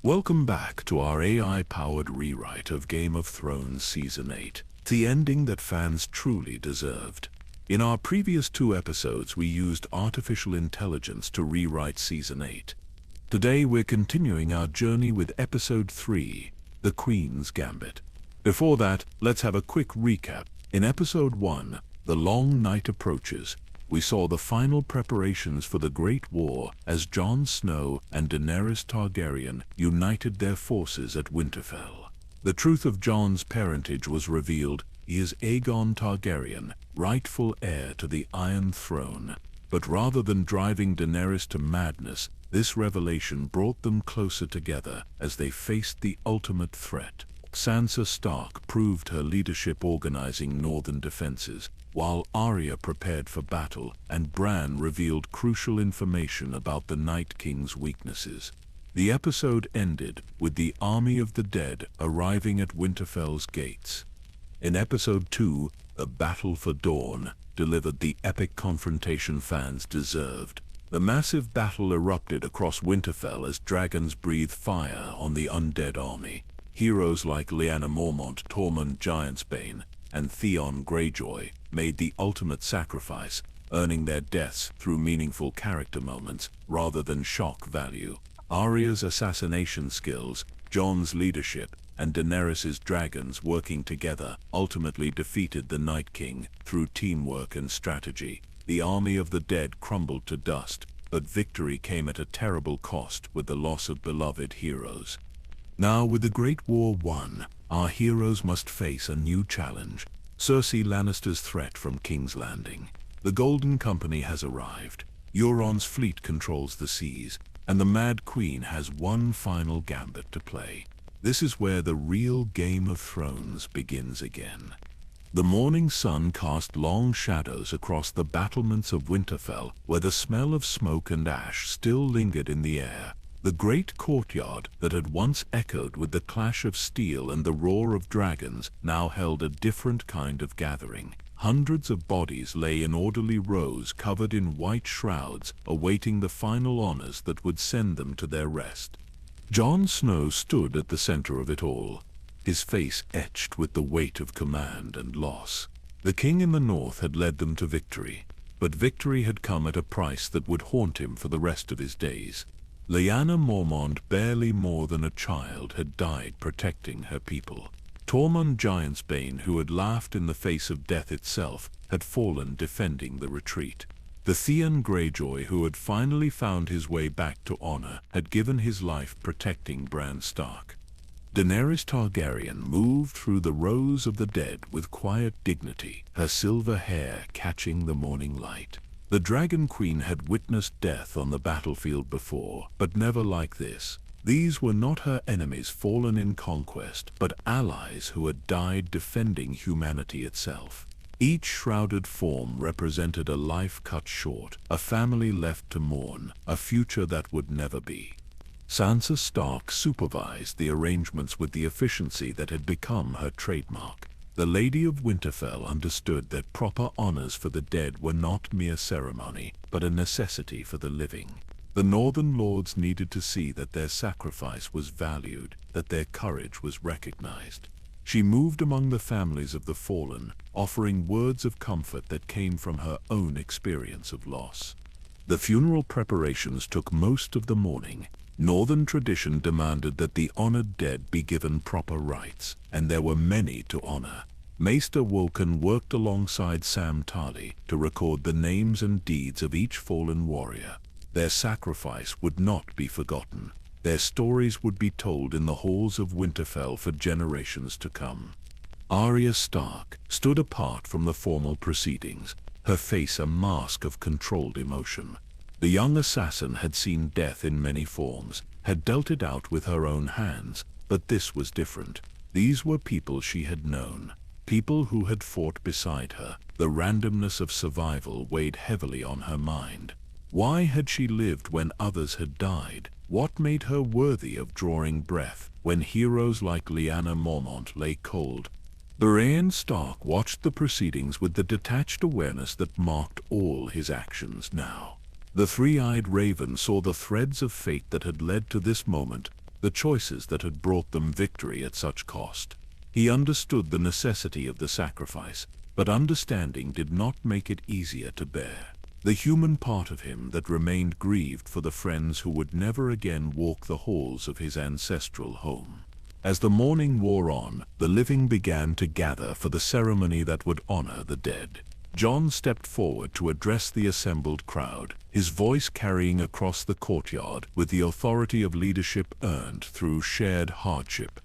Welcome back to our AI-powered rewrite of Game of Thrones Season 8, the ending that fans truly deserved. In our previous 2 episodes, we used artificial intelligence to rewrite Season 8. Today, we're continuing our journey with Episode 3, The Queen's Gambit. Before that, let's have a quick recap. In Episode 1, The Long Night Approaches, we saw the final preparations for the Great War as Jon Snow and Daenerys Targaryen united their forces at Winterfell. The truth of Jon's parentage was revealed. He is Aegon Targaryen, rightful heir to the Iron Throne. But rather than driving Daenerys to madness, this revelation brought them closer together as they faced the ultimate threat. Sansa Stark proved her leadership organizing northern defenses, while Arya prepared for battle and Bran revealed crucial information about the Night King's weaknesses. The episode ended with the army of the dead arriving at Winterfell's gates. In Episode 2, The Battle for Dawn delivered the epic confrontation fans deserved. The massive battle erupted across Winterfell as dragons breathed fire on the undead army. Heroes like Lyanna Mormont, Tormund Giantsbane, and Theon Greyjoy made the ultimate sacrifice, earning their deaths through meaningful character moments rather than shock value. Arya's assassination skills, Jon's leadership, and Daenerys' dragons working together ultimately defeated the Night King through teamwork and strategy. The army of the dead crumbled to dust, but victory came at a terrible cost with the loss of beloved heroes. Now, with the Great War won, our heroes must face a new challenge. Cersei Lannister's threat from King's Landing. The Golden Company has arrived. Euron's fleet controls the seas, and the Mad Queen has one final gambit to play. This is where the real Game of Thrones begins again. The morning sun cast long shadows across the battlements of Winterfell, where the smell of smoke and ash still lingered in the air. The great courtyard that had once echoed with the clash of steel and the roar of dragons now held a different kind of gathering. Hundreds of bodies lay in orderly rows covered in white shrouds, awaiting the final honors that would send them to their rest. Jon Snow stood at the center of it all, his face etched with the weight of command and loss. The king in the north had led them to victory, but victory had come at a price that would haunt him for the rest of his days. Lyanna Mormont, barely more than a child, had died protecting her people. Tormund Giantsbane, who had laughed in the face of death itself, had fallen defending the retreat. The Theon Greyjoy, who had finally found his way back to honor, had given his life protecting Bran Stark. Daenerys Targaryen moved through the rows of the dead with quiet dignity, her silver hair catching the morning light. The Dragon Queen had witnessed death on the battlefield before, but never like this. These were not her enemies fallen in conquest, but allies who had died defending humanity itself. Each shrouded form represented a life cut short, a family left to mourn, a future that would never be. Sansa Stark supervised the arrangements with the efficiency that had become her trademark. The Lady of Winterfell understood that proper honors for the dead were not mere ceremony, but a necessity for the living. The Northern Lords needed to see that their sacrifice was valued, that their courage was recognized. She moved among the families of the fallen, offering words of comfort that came from her own experience of loss. The funeral preparations took most of the morning. Northern tradition demanded that the honored dead be given proper rites, and there were many to honor. Maester Wolkan worked alongside Sam Tarly to record the names and deeds of each fallen warrior. Their sacrifice would not be forgotten. Their stories would be told in the halls of Winterfell for generations to come. Arya Stark stood apart from the formal proceedings, her face a mask of controlled emotion. The young assassin had seen death in many forms, had dealt it out with her own hands, but this was different. These were people she had known, people who had fought beside her. The randomness of survival weighed heavily on her mind. Why had she lived when others had died? What made her worthy of drawing breath when heroes like Lyanna Mormont lay cold? Brienne Stark watched the proceedings with the detached awareness that marked all his actions now. The three-eyed raven saw the threads of fate that had led to this moment, the choices that had brought them victory at such cost. He understood the necessity of the sacrifice, but understanding did not make it easier to bear. The human part of him that remained grieved for the friends who would never again walk the halls of his ancestral home. As the morning wore on, the living began to gather for the ceremony that would honor the dead. Jon stepped forward to address the assembled crowd, his voice carrying across the courtyard with the authority of leadership earned through shared hardship.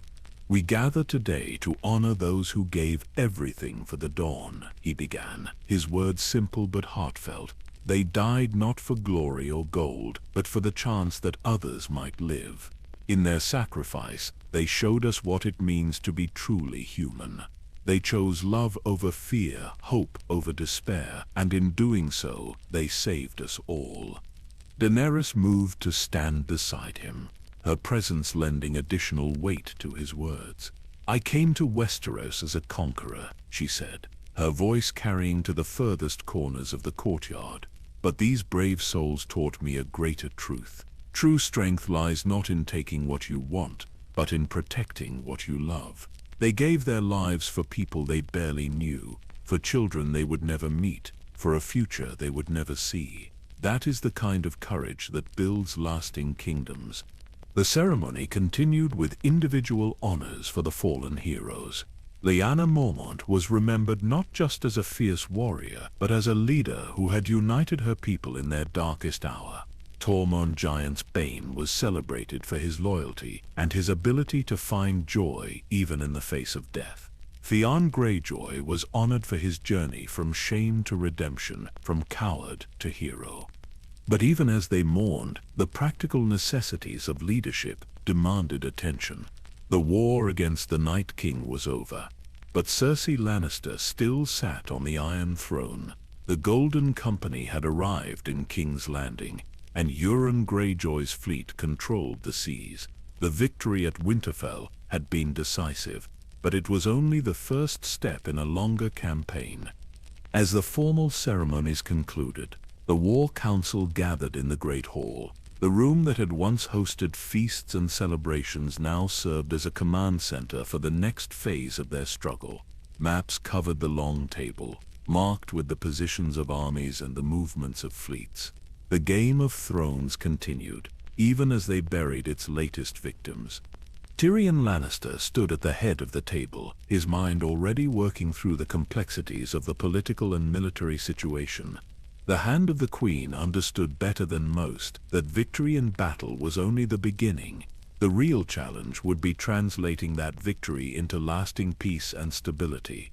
"We gather today to honor those who gave everything for the dawn," he began, his words simple but heartfelt. "They died not for glory or gold, but for the chance that others might live. In their sacrifice, they showed us what it means to be truly human. They chose love over fear, hope over despair, and in doing so, they saved us all." Daenerys moved to stand beside him, her presence lending additional weight to his words. "I came to Westeros as a conqueror," she said, her voice carrying to the furthest corners of the courtyard. "But these brave souls taught me a greater truth. True strength lies not in taking what you want, but in protecting what you love. They gave their lives for people they barely knew, for children they would never meet, for a future they would never see. That is the kind of courage that builds lasting kingdoms." The ceremony continued with individual honors for the fallen heroes. Jorah Mormont was remembered not just as a fierce warrior, but as a leader who had united her people in their darkest hour. Tormund Giant's Bane was celebrated for his loyalty and his ability to find joy even in the face of death. Theon Greyjoy was honored for his journey from shame to redemption, from coward to hero. But even as they mourned, the practical necessities of leadership demanded attention. The war against the Night King was over, but Cersei Lannister still sat on the Iron Throne. The Golden Company had arrived in King's Landing, and Euron Greyjoy's fleet controlled the seas. The victory at Winterfell had been decisive, but it was only the first step in a longer campaign. As the formal ceremonies concluded, the War Council gathered in the Great Hall. The room that had once hosted feasts and celebrations now served as a command center for the next phase of their struggle. Maps covered the long table, marked with the positions of armies and the movements of fleets. The Game of Thrones continued, even as they buried its latest victims. Tyrion Lannister stood at the head of the table, his mind already working through the complexities of the political and military situation. The Hand of the Queen understood better than most that victory in battle was only the beginning. The real challenge would be translating that victory into lasting peace and stability.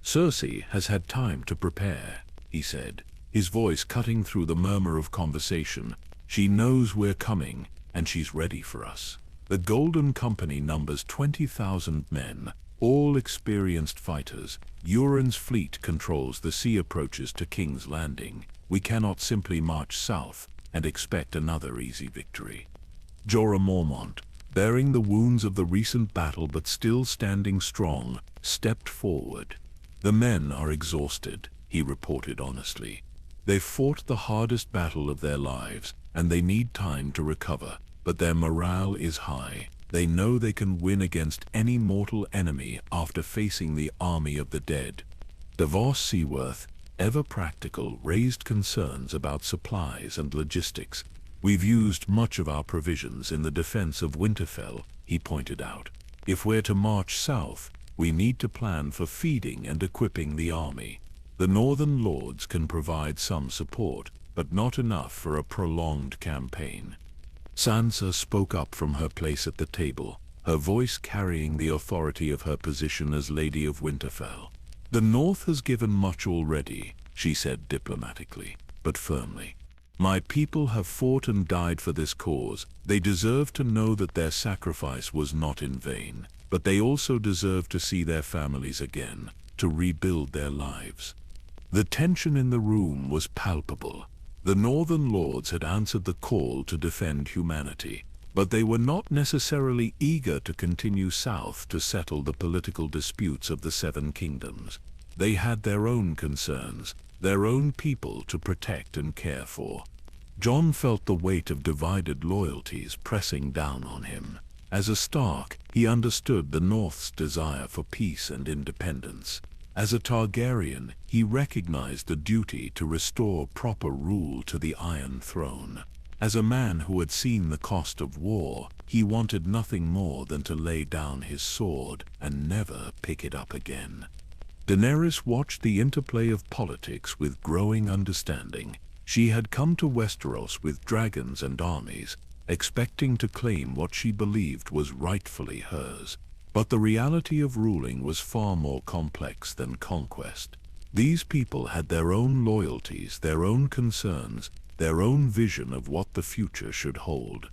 "Cersei has had time to prepare," he said, his voice cutting through the murmur of conversation. "She knows we're coming, and she's ready for us. The Golden Company numbers 20,000 men, all experienced fighters. Euron's fleet controls the sea approaches to King's Landing. We cannot simply march south and expect another easy victory." Jorah Mormont, bearing the wounds of the recent battle but still standing strong, stepped forward. "The men are exhausted," he reported honestly. "They've fought the hardest battle of their lives, and they need time to recover, but their morale is high. They know they can win against any mortal enemy after facing the army of the dead." Davos Seaworth, ever practical, raised concerns about supplies and logistics. "We've used much of our provisions in the defense of Winterfell," he pointed out. "If we're to march south, we need to plan for feeding and equipping the army. The Northern Lords can provide some support, but not enough for a prolonged campaign." Sansa spoke up from her place at the table, her voice carrying the authority of her position as Lady of Winterfell. "The North has given much already," she said diplomatically, but firmly. "My people have fought and died for this cause. They deserve to know that their sacrifice was not in vain, but they also deserve to see their families again, to rebuild their lives." The tension in the room was palpable. The Northern Lords had answered the call to defend humanity, but they were not necessarily eager to continue south to settle the political disputes of the Seven Kingdoms. They had their own concerns, their own people to protect and care for. Jon felt the weight of divided loyalties pressing down on him. As a Stark, he understood the North's desire for peace and independence. As a Targaryen, he recognized the duty to restore proper rule to the Iron Throne. As a man who had seen the cost of war, he wanted nothing more than to lay down his sword and never pick it up again. Daenerys watched the interplay of politics with growing understanding. She had come to Westeros with dragons and armies, expecting to claim what she believed was rightfully hers. But the reality of ruling was far more complex than conquest. These people had their own loyalties, their own concerns, their own vision of what the future should hold.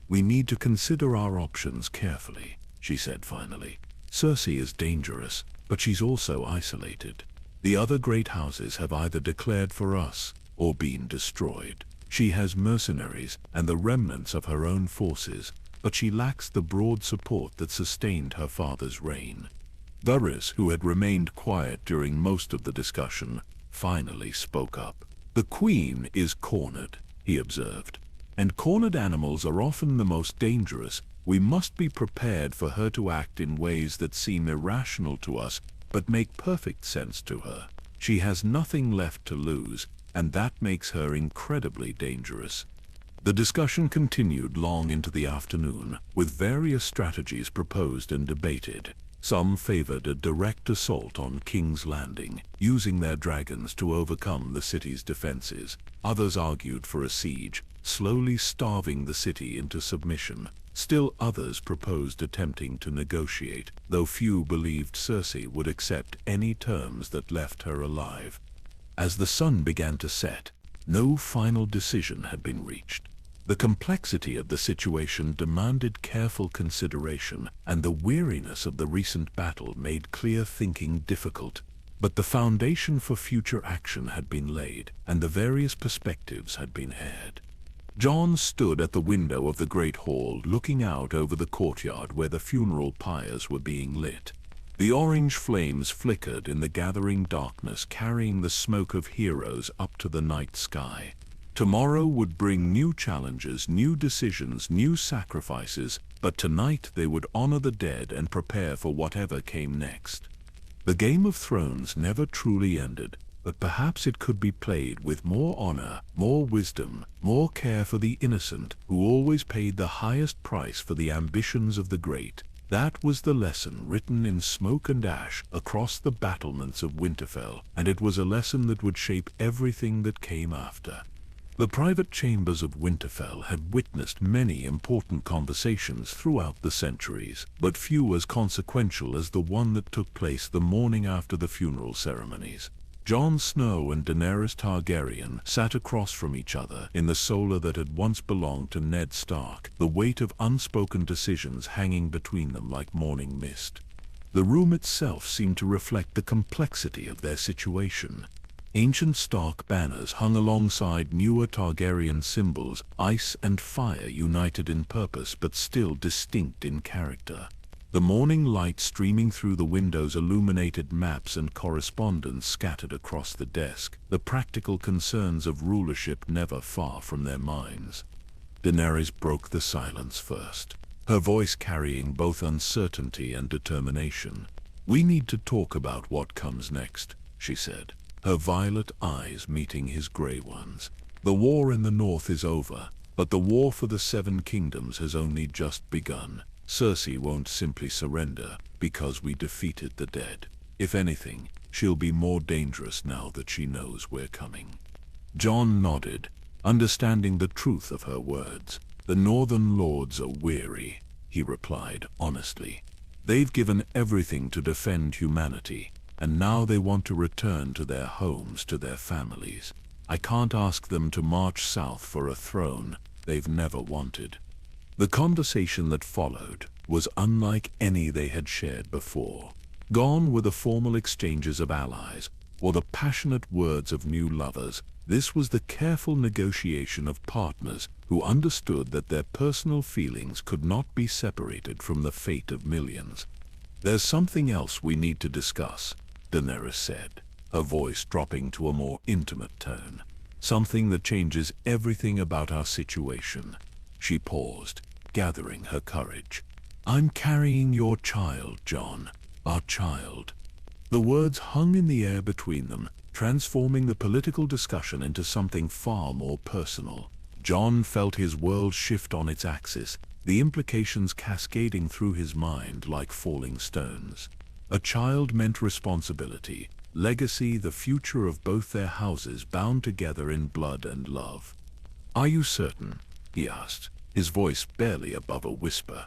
"We need to consider our options carefully," she said finally. "Cersei is dangerous, but she's also isolated. The other great houses have either declared for us or been destroyed. She has mercenaries and the remnants of her own forces, but she lacks the broad support that sustained her father's reign." Varys, who had remained quiet during most of the discussion, finally spoke up. "The Queen is cornered," he observed. "And cornered animals are often the most dangerous. We must be prepared for her to act in ways that seem irrational to us, but make perfect sense to her. She has nothing left to lose, and that makes her incredibly dangerous." The discussion continued long into the afternoon, with various strategies proposed and debated. Some favored a direct assault on King's Landing, using their dragons to overcome the city's defenses. Others argued for a siege, slowly starving the city into submission. Still others proposed attempting to negotiate, though few believed Cersei would accept any terms that left her alive. As the sun began to set, no final decision had been reached. The complexity of the situation demanded careful consideration, and the weariness of the recent battle made clear thinking difficult. But the foundation for future action had been laid, and the various perspectives had been aired. Jon stood at the window of the great hall, looking out over the courtyard where the funeral pyres were being lit. The orange flames flickered in the gathering darkness, carrying the smoke of heroes up to the night sky. Tomorrow would bring new challenges, new decisions, new sacrifices, but tonight they would honor the dead and prepare for whatever came next. The Game of Thrones never truly ended, but perhaps it could be played with more honor, more wisdom, more care for the innocent, who always paid the highest price for the ambitions of the great. That was the lesson written in smoke and ash across the battlements of Winterfell, and it was a lesson that would shape everything that came after. The private chambers of Winterfell had witnessed many important conversations throughout the centuries, but few as consequential as the one that took place the morning after the funeral ceremonies. Jon Snow and Daenerys Targaryen sat across from each other in the solar that had once belonged to Ned Stark, the weight of unspoken decisions hanging between them like morning mist. The room itself seemed to reflect the complexity of their situation. Ancient Stark banners hung alongside newer Targaryen symbols, ice and fire united in purpose but still distinct in character. The morning light streaming through the windows illuminated maps and correspondence scattered across the desk, the practical concerns of rulership never far from their minds. Daenerys broke the silence first, her voice carrying both uncertainty and determination. "We need to talk about what comes next," she said, her violet eyes meeting his gray ones. "The war in the north is over, but the war for the Seven Kingdoms has only just begun. Cersei won't simply surrender because we defeated the dead. If anything, she'll be more dangerous now that she knows we're coming." Jon nodded, understanding the truth of her words. "The Northern Lords are weary," he replied honestly. "They've given everything to defend humanity, and now they want to return to their homes, to their families. I can't ask them to march south for a throne they've never wanted." The conversation that followed was unlike any they had shared before. Gone were the formal exchanges of allies, or the passionate words of new lovers. This was the careful negotiation of partners who understood that their personal feelings could not be separated from the fate of millions. "There's something else we need to discuss," Daenerys said, her voice dropping to a more intimate tone. "Something that changes everything about our situation." She paused, gathering her courage. I'm carrying your child, Jon. Our child. The words hung in the air between them, transforming the political discussion into something far more personal. Jon felt his world shift on its axis, the implications cascading through his mind like falling stones. A child meant responsibility, legacy, the future of both their houses bound together in blood and love. "Are you certain?" he asked, his voice barely above a whisper.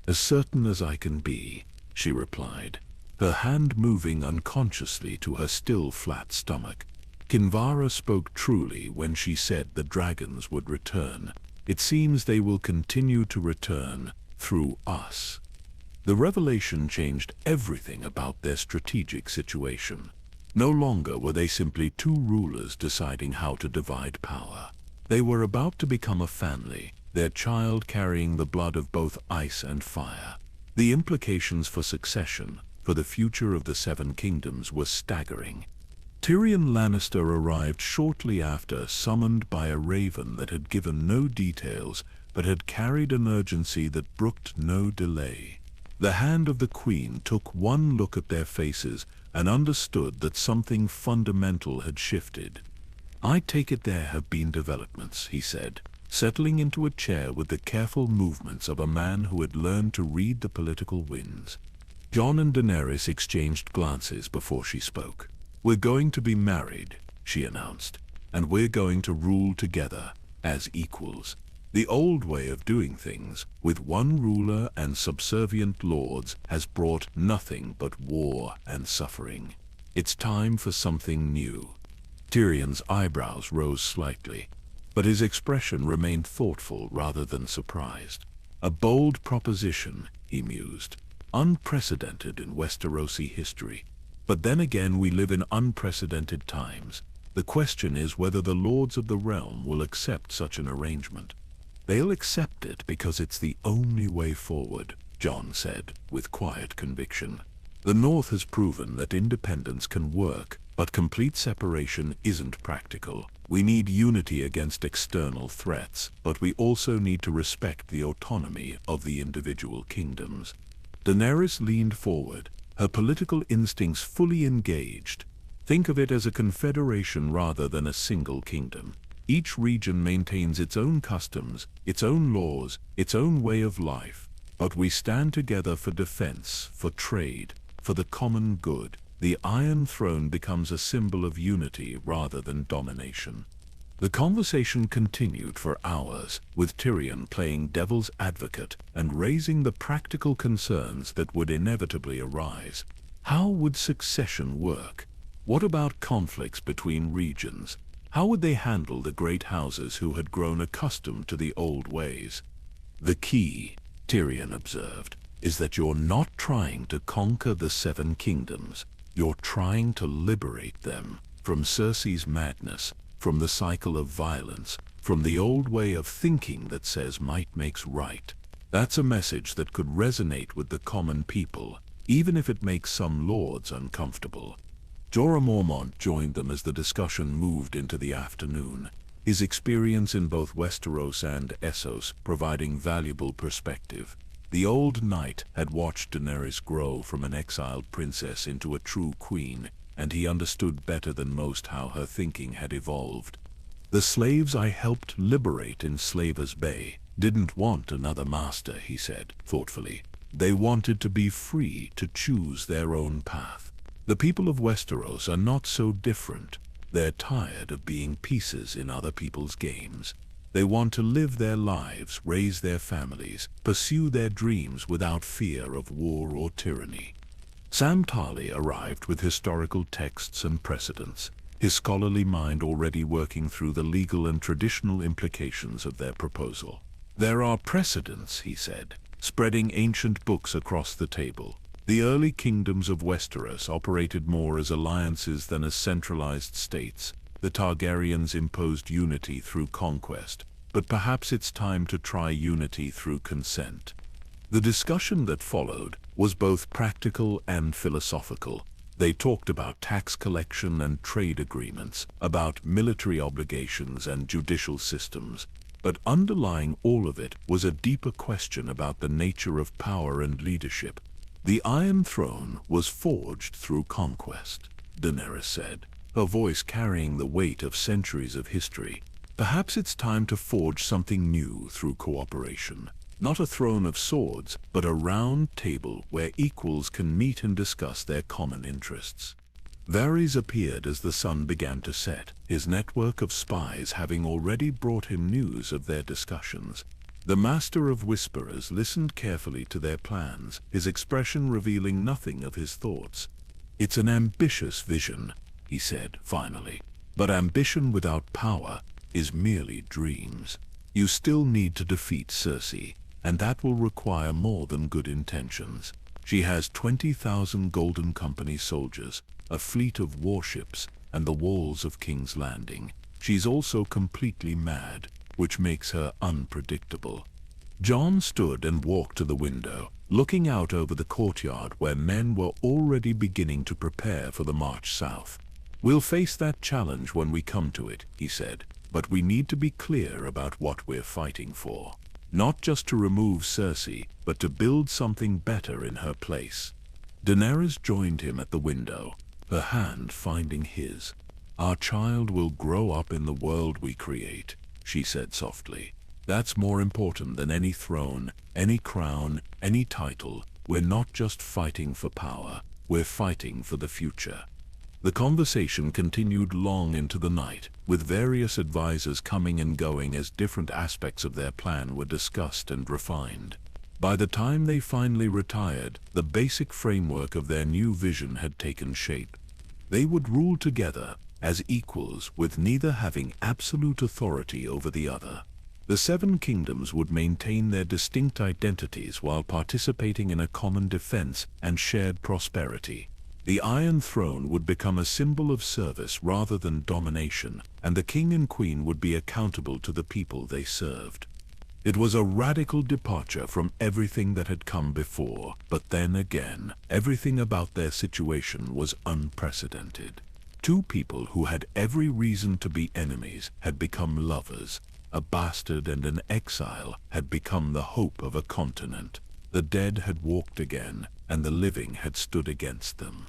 "As certain as I can be," she replied, her hand moving unconsciously to her still flat stomach. Kinvara spoke truly when she said the dragons would return. It seems they will continue to return through us. The revelation changed everything about their strategic situation. No longer were they simply two rulers deciding how to divide power. They were about to become a family, their child carrying the blood of both ice and fire. The implications for succession, for the future of the Seven Kingdoms, were staggering. Tyrion Lannister arrived shortly after, summoned by a raven that had given no details but had carried an urgency that brooked no delay. The hand of the Queen took one look at their faces and understood that something fundamental had shifted. "I take it there have been developments," he said, settling into a chair with the careful movements of a man who had learned to read the political winds. Jon and Daenerys exchanged glances before she spoke. "We're going to be married," she announced, "and we're going to rule together, as equals. The old way of doing things, with one ruler and subservient lords, has brought nothing but war and suffering. It's time for something new." Tyrion's eyebrows rose slightly, but his expression remained thoughtful rather than surprised. "A bold proposition," he mused, "unprecedented in Westerosi history. But then again, we live in unprecedented times. The question is whether the lords of the realm will accept such an arrangement." "They'll accept it because it's the only way forward," Jon said, with quiet conviction. "The North has proven that independence can work, but complete separation isn't practical. We need unity against external threats, but we also need to respect the autonomy of the individual kingdoms." Daenerys leaned forward, her political instincts fully engaged. "Think of it as a confederation rather than a single kingdom. Each region maintains its own customs, its own laws, its own way of life. But we stand together for defense, for trade, for the common good. The Iron Throne becomes a symbol of unity rather than domination." The conversation continued for hours, with Tyrion playing devil's advocate and raising the practical concerns that would inevitably arise. How would succession work? What about conflicts between regions? How would they handle the great houses who had grown accustomed to the old ways? "The key," Tyrion observed, "is that you're not trying to conquer the Seven Kingdoms. You're trying to liberate them from Cersei's madness, from the cycle of violence, from the old way of thinking that says might makes right." That's a message that could resonate with the common people, even if it makes some lords uncomfortable. Jorah Mormont joined them as the discussion moved into the afternoon, his experience in both Westeros and Essos providing valuable perspective. The old knight had watched Daenerys grow from an exiled princess into a true queen, and he understood better than most how her thinking had evolved. "The slaves I helped liberate in Slaver's Bay didn't want another master," he said, thoughtfully. "They wanted to be free to choose their own path. The people of Westeros are not so different. They're tired of being pieces in other people's games. They want to live their lives, raise their families, pursue their dreams without fear of war or tyranny." Sam Tarly arrived with historical texts and precedents, his scholarly mind already working through the legal and traditional implications of their proposal. "There are precedents," he said, spreading ancient books across the table. "The early kingdoms of Westeros operated more as alliances than as centralized states. The Targaryens imposed unity through conquest, but perhaps it's time to try unity through consent." The discussion that followed was both practical and philosophical. They talked about tax collection and trade agreements, about military obligations and judicial systems. But underlying all of it was a deeper question about the nature of power and leadership. The Iron Throne was forged through conquest, Daenerys said, her voice carrying the weight of centuries of history. Perhaps it's time to forge something new through cooperation. Not a throne of swords, but a round table where equals can meet and discuss their common interests. Varys appeared as the sun began to set, his network of spies having already brought him news of their discussions. The Master of Whisperers listened carefully to their plans, his expression revealing nothing of his thoughts. "It's an ambitious vision," he said finally. "But ambition without power is merely dreams. You still need to defeat Cersei, and that will require more than good intentions. She has 20,000 Golden Company soldiers, a fleet of warships, and the walls of King's Landing. She's also completely mad, which makes her unpredictable." Jon stood and walked to the window, looking out over the courtyard where men were already beginning to prepare for the march south. "We'll face that challenge when we come to it," he said, "but we need to be clear about what we're fighting for. Not just to remove Cersei, but to build something better in her place." Daenerys joined him at the window, her hand finding his. "Our child will grow up in the world we create," she said softly. "That's more important than any throne, any crown, any title. We're not just fighting for power, we're fighting for the future." The conversation continued long into the night, with various advisors coming and going as different aspects of their plan were discussed and refined. By the time they finally retired, the basic framework of their new vision had taken shape. They would rule together, as equals, with neither having absolute authority over the other. The Seven Kingdoms would maintain their distinct identities while participating in a common defense and shared prosperity. The Iron Throne would become a symbol of service rather than domination, and the king and queen would be accountable to the people they served. It was a radical departure from everything that had come before, but then again, everything about their situation was unprecedented. Two people who had every reason to be enemies had become lovers. A bastard and an exile had become the hope of a continent. The dead had walked again, and the living had stood against them.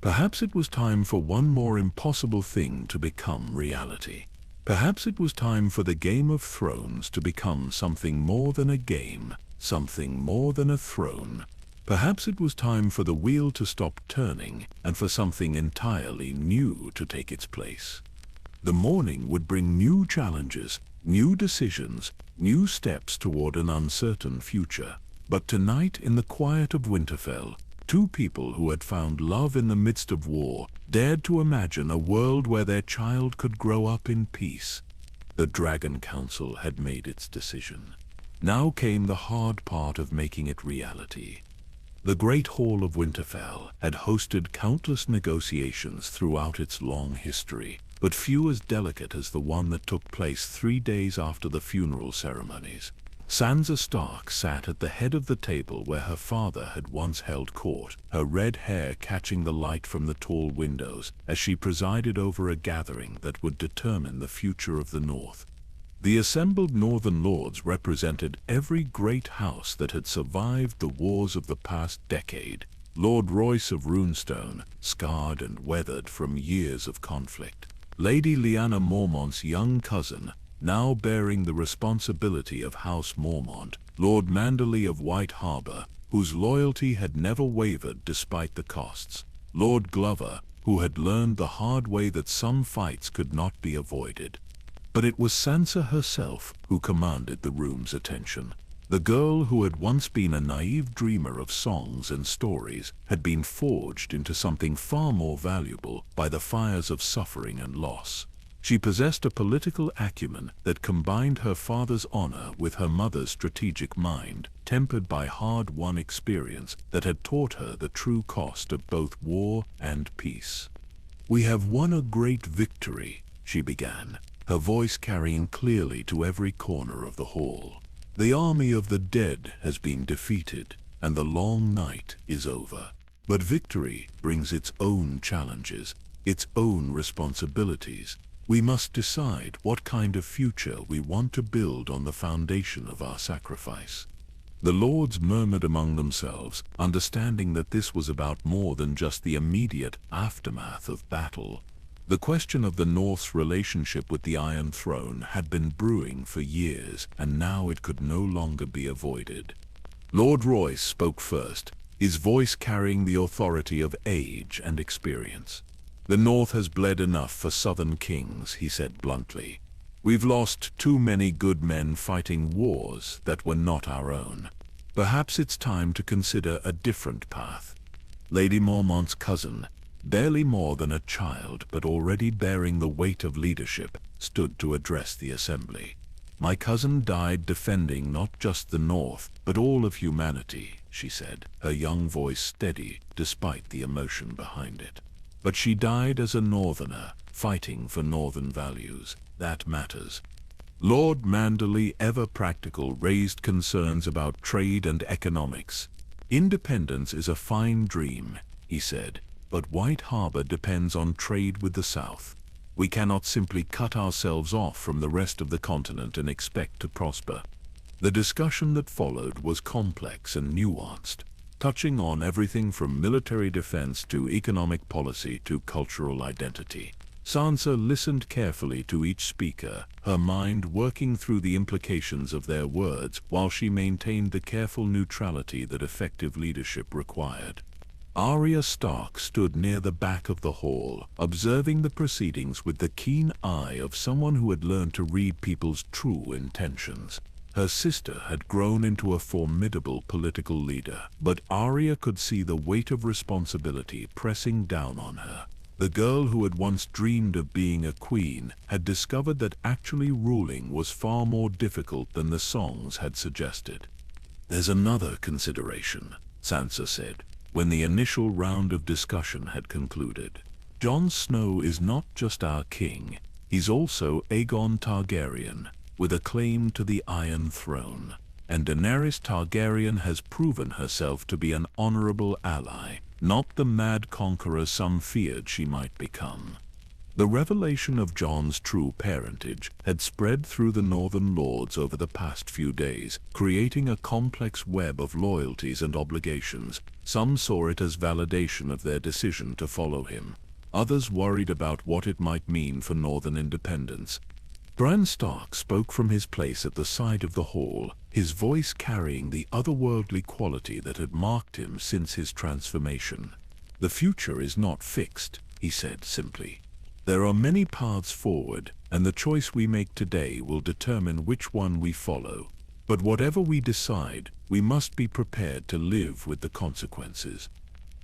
Perhaps it was time for one more impossible thing to become reality. Perhaps it was time for the Game of Thrones to become something more than a game, something more than a throne. Perhaps it was time for the wheel to stop turning and for something entirely new to take its place. The morning would bring new challenges, new decisions, new steps toward an uncertain future. But tonight, in the quiet of Winterfell, two people who had found love in the midst of war dared to imagine a world where their child could grow up in peace. The Dragon Council had made its decision. Now came the hard part of making it reality. The Great Hall of Winterfell had hosted countless negotiations throughout its long history, but few as delicate as the one that took place 3 days after the funeral ceremonies. Sansa Stark sat at the head of the table where her father had once held court, her red hair catching the light from the tall windows as she presided over a gathering that would determine the future of the North. The assembled Northern Lords represented every great house that had survived the wars of the past decade. Lord Royce of Runestone, scarred and weathered from years of conflict. Lady Lyanna Mormont's young cousin, now bearing the responsibility of House Mormont. Lord Manderley of White Harbor, whose loyalty had never wavered despite the costs. Lord Glover, who had learned the hard way that some fights could not be avoided. But it was Sansa herself who commanded the room's attention. The girl who had once been a naive dreamer of songs and stories had been forged into something far more valuable by the fires of suffering and loss. She possessed a political acumen that combined her father's honor with her mother's strategic mind, tempered by hard-won experience that had taught her the true cost of both war and peace. "We have won a great victory," she began, her voice carrying clearly to every corner of the hall. "The army of the dead has been defeated, and the long night is over. But victory brings its own challenges, its own responsibilities. We must decide what kind of future we want to build on the foundation of our sacrifice. The lords murmured among themselves, understanding that this was about more than just the immediate aftermath of battle. The question of the North's relationship with the Iron Throne had been brewing for years, and now it could no longer be avoided. Lord Royce spoke first, his voice carrying the authority of age and experience. "The North has bled enough for Southern kings," he said bluntly. "We've lost too many good men fighting wars that were not our own. Perhaps it's time to consider a different path." Lady Mormont's cousin, barely more than a child but already bearing the weight of leadership, stood to address the assembly. "My cousin died defending not just the North, but all of humanity," she said, her young voice steady despite the emotion behind it. "But she died as a Northerner, fighting for Northern values. That matters." Lord Manderley, ever practical, raised concerns about trade and economics. "Independence is a fine dream," he said, "but White Harbor depends on trade with the South. We cannot simply cut ourselves off from the rest of the continent and expect to prosper." The discussion that followed was complex and nuanced, touching on everything from military defense to economic policy to cultural identity. Sansa listened carefully to each speaker, her mind working through the implications of their words while she maintained the careful neutrality that effective leadership required. Arya Stark stood near the back of the hall, observing the proceedings with the keen eye of someone who had learned to read people's true intentions. Her sister had grown into a formidable political leader, but Arya could see the weight of responsibility pressing down on her. The girl who had once dreamed of being a queen had discovered that actually ruling was far more difficult than the songs had suggested. "There's another consideration," Sansa said, when the initial round of discussion had concluded. "Jon Snow is not just our king, he's also Aegon Targaryen, with a claim to the Iron Throne. And Daenerys Targaryen has proven herself to be an honorable ally, not the mad conqueror some feared she might become." The revelation of Jon's true parentage had spread through the Northern Lords over the past few days, creating a complex web of loyalties and obligations. Some saw it as validation of their decision to follow him. Others worried about what it might mean for Northern independence. Bran Stark spoke from his place at the side of the hall, his voice carrying the otherworldly quality that had marked him since his transformation. "The future is not fixed," he said simply. "There are many paths forward, and the choice we make today will determine which one we follow. But whatever we decide, we must be prepared to live with the consequences."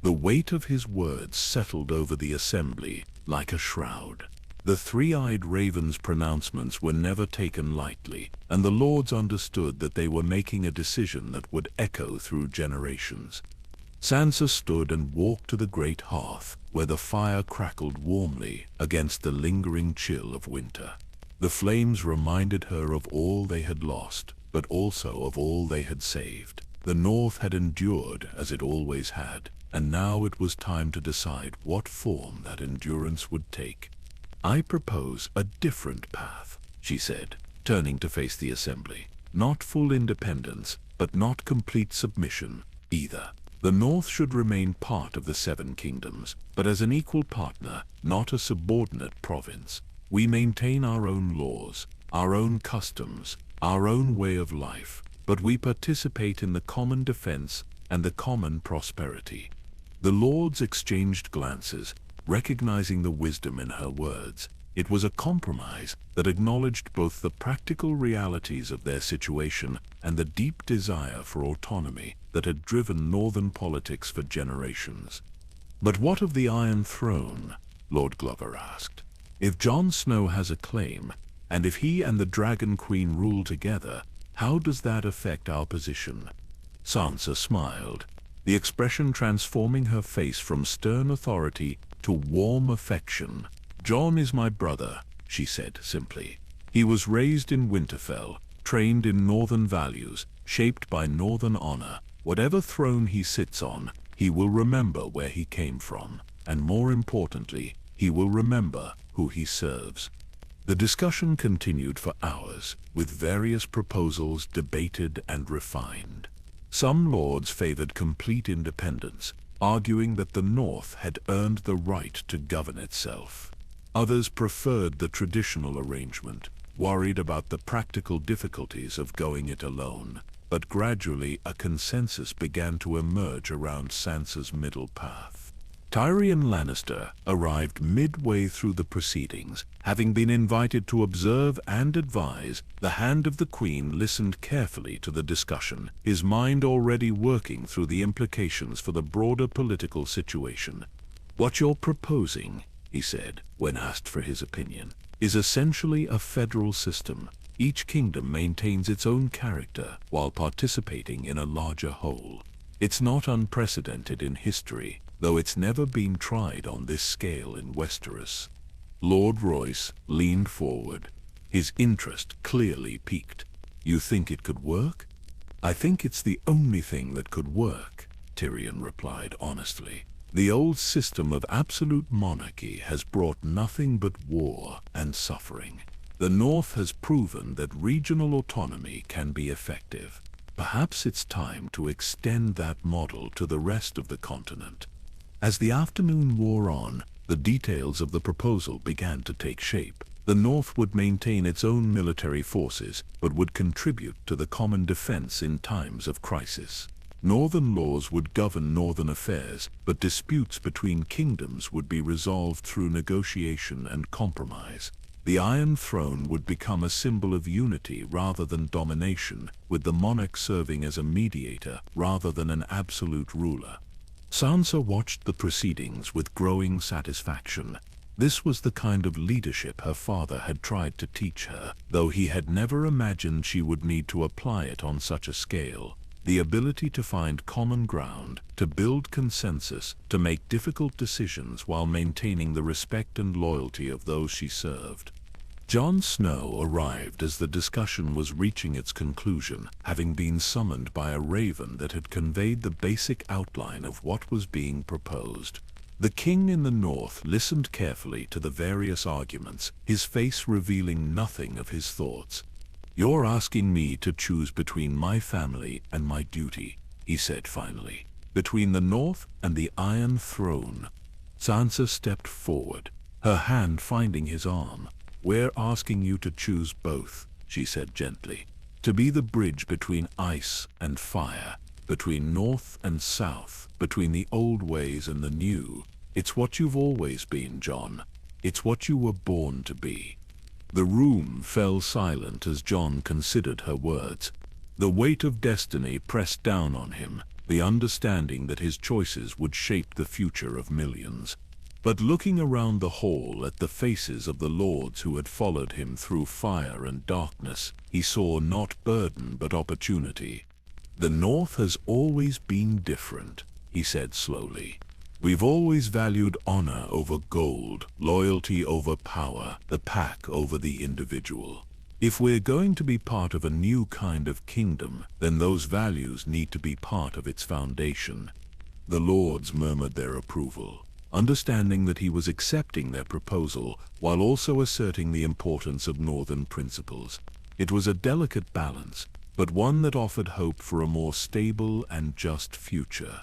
The weight of his words settled over the assembly like a shroud. The three-eyed raven's pronouncements were never taken lightly, and the lords understood that they were making a decision that would echo through generations. Sansa stood and walked to the great hearth, where the fire crackled warmly against the lingering chill of winter. The flames reminded her of all they had lost, but also of all they had saved. The North had endured as it always had, and now it was time to decide what form that endurance would take. "I propose a different path," she said, turning to face the assembly. "Not full independence, but not complete submission either. The North should remain part of the Seven Kingdoms, but as an equal partner, not a subordinate province. We maintain our own laws, our own customs, our own way of life, but we participate in the common defense and the common prosperity." The lords exchanged glances, recognizing the wisdom in her words. It was a compromise that acknowledged both the practical realities of their situation and the deep desire for autonomy that had driven Northern politics for generations. "But what of the Iron Throne?" Lord Glover asked. "If Jon Snow has a claim, and if he and the Dragon Queen rule together, how does that affect our position?" Sansa smiled, the expression transforming her face from stern authority to warm affection. "Jon is my brother," she said simply. "He was raised in Winterfell, trained in Northern values, shaped by Northern honor. Whatever throne he sits on, he will remember where he came from, and more importantly, he will remember who he serves." The discussion continued for hours, with various proposals debated and refined. Some lords favored complete independence, arguing that the North had earned the right to govern itself. Others preferred the traditional arrangement, worried about the practical difficulties of going it alone. But gradually a consensus began to emerge around Sansa's middle path. Tyrion Lannister arrived midway through the proceedings. Having been invited to observe and advise, the Hand of the Queen listened carefully to the discussion, his mind already working through the implications for the broader political situation. "What you're proposing," he said, when asked for his opinion, "is essentially a federal system. Each kingdom maintains its own character while participating in a larger whole. It's not unprecedented in history, though it's never been tried on this scale in Westeros." Lord Royce leaned forward, his interest clearly piqued. "You think it could work?" "I think it's the only thing that could work," Tyrion replied honestly. "The old system of absolute monarchy has brought nothing but war and suffering. The North has proven that regional autonomy can be effective. Perhaps it's time to extend that model to the rest of the continent." As the afternoon wore on, the details of the proposal began to take shape. The North would maintain its own military forces, but would contribute to the common defense in times of crisis. Northern laws would govern northern affairs, but disputes between kingdoms would be resolved through negotiation and compromise. The Iron Throne would become a symbol of unity rather than domination, with the monarch serving as a mediator rather than an absolute ruler. Sansa watched the proceedings with growing satisfaction. This was the kind of leadership her father had tried to teach her, though he had never imagined she would need to apply it on such a scale. The ability to find common ground, to build consensus, to make difficult decisions while maintaining the respect and loyalty of those she served. Jon Snow arrived as the discussion was reaching its conclusion, having been summoned by a raven that had conveyed the basic outline of what was being proposed. The king in the north listened carefully to the various arguments, his face revealing nothing of his thoughts. "You're asking me to choose between my family and my duty," he said finally. "Between the North and the Iron Throne." Sansa stepped forward, her hand finding his arm. "We're asking you to choose both," she said gently. "To be the bridge between ice and fire, between North and South, between the old ways and the new. It's what you've always been, Jon. It's what you were born to be." The room fell silent as Jon considered her words. The weight of destiny pressed down on him, the understanding that his choices would shape the future of millions. But looking around the hall at the faces of the lords who had followed him through fire and darkness, he saw not burden but opportunity. "The North has always been different," he said slowly. "We've always valued honor over gold, loyalty over power, the pack over the individual. If we're going to be part of a new kind of kingdom, then those values need to be part of its foundation." The lords murmured their approval, understanding that he was accepting their proposal while also asserting the importance of northern principles. It was a delicate balance, but one that offered hope for a more stable and just future.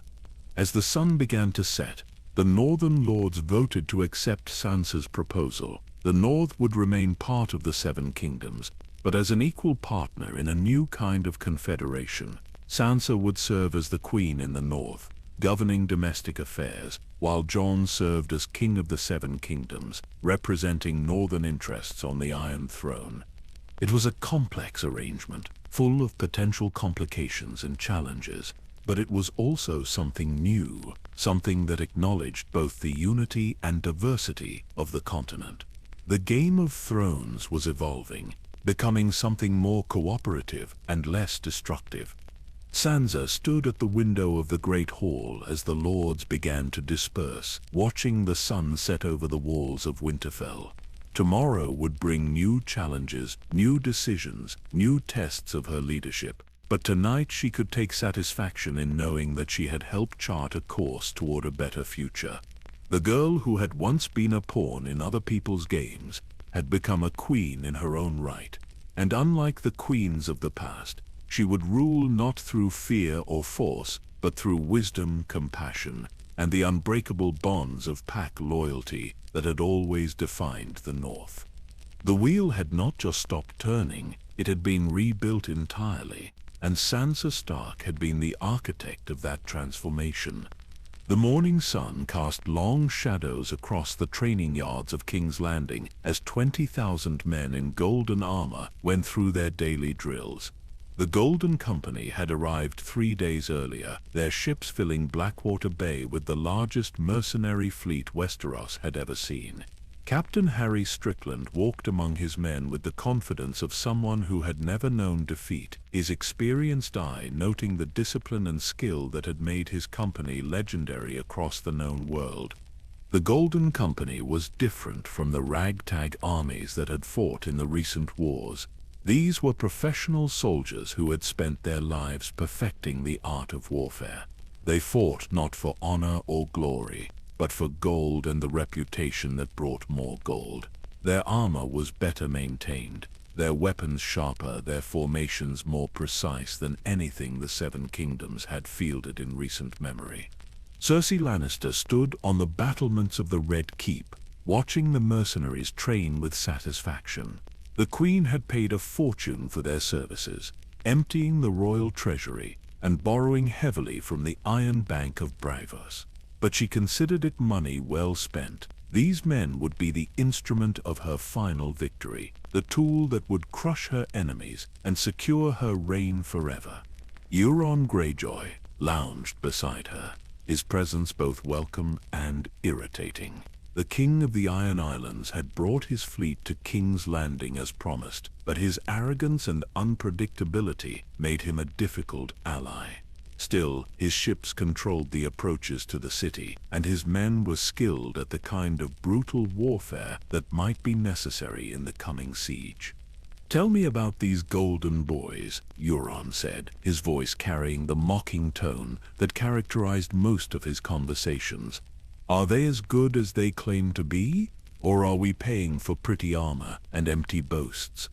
As the sun began to set, the northern lords voted to accept Sansa's proposal. The North would remain part of the Seven Kingdoms, but as an equal partner in a new kind of confederation. Sansa would serve as the queen in the North, governing domestic affairs, while Jon served as king of the Seven Kingdoms, representing northern interests on the Iron Throne. It was a complex arrangement, full of potential complications and challenges, but it was also something new, something that acknowledged both the unity and diversity of the continent. The Game of Thrones was evolving, becoming something more cooperative and less destructive. Sansa stood at the window of the great hall as the lords began to disperse, watching the sun set over the walls of Winterfell. Tomorrow would bring new challenges, new decisions, new tests of her leadership. But tonight she could take satisfaction in knowing that she had helped chart a course toward a better future. The girl who had once been a pawn in other people's games, had become a queen in her own right, and unlike the queens of the past, she would rule not through fear or force, but through wisdom, compassion, and the unbreakable bonds of pack loyalty that had always defined the North. The wheel had not just stopped turning, it had been rebuilt entirely, and Sansa Stark had been the architect of that transformation. The morning sun cast long shadows across the training yards of King's Landing as 20,000 men in golden armor went through their daily drills. The Golden Company had arrived 3 days earlier, their ships filling Blackwater Bay with the largest mercenary fleet Westeros had ever seen. Captain Harry Strickland walked among his men with the confidence of someone who had never known defeat, his experienced eye noting the discipline and skill that had made his company legendary across the known world. The Golden Company was different from the ragtag armies that had fought in the recent wars. These were professional soldiers who had spent their lives perfecting the art of warfare. They fought not for honor or glory, but for gold and the reputation that brought more gold. Their armor was better maintained, their weapons sharper, their formations more precise than anything the Seven Kingdoms had fielded in recent memory. Cersei Lannister stood on the battlements of the Red Keep, watching the mercenaries train with satisfaction. The Queen had paid a fortune for their services, emptying the royal treasury and borrowing heavily from the Iron Bank of Bravos. But she considered it money well spent. These men would be the instrument of her final victory, the tool that would crush her enemies and secure her reign forever. Euron Greyjoy lounged beside her, his presence both welcome and irritating. The King of the Iron Islands had brought his fleet to King's Landing as promised, but his arrogance and unpredictability made him a difficult ally. Still, his ships controlled the approaches to the city, and his men were skilled at the kind of brutal warfare that might be necessary in the coming siege. "Tell me about these golden boys," Euron said, his voice carrying the mocking tone that characterized most of his conversations. "Are they as good as they claim to be, or are we paying for pretty armor and empty boasts?"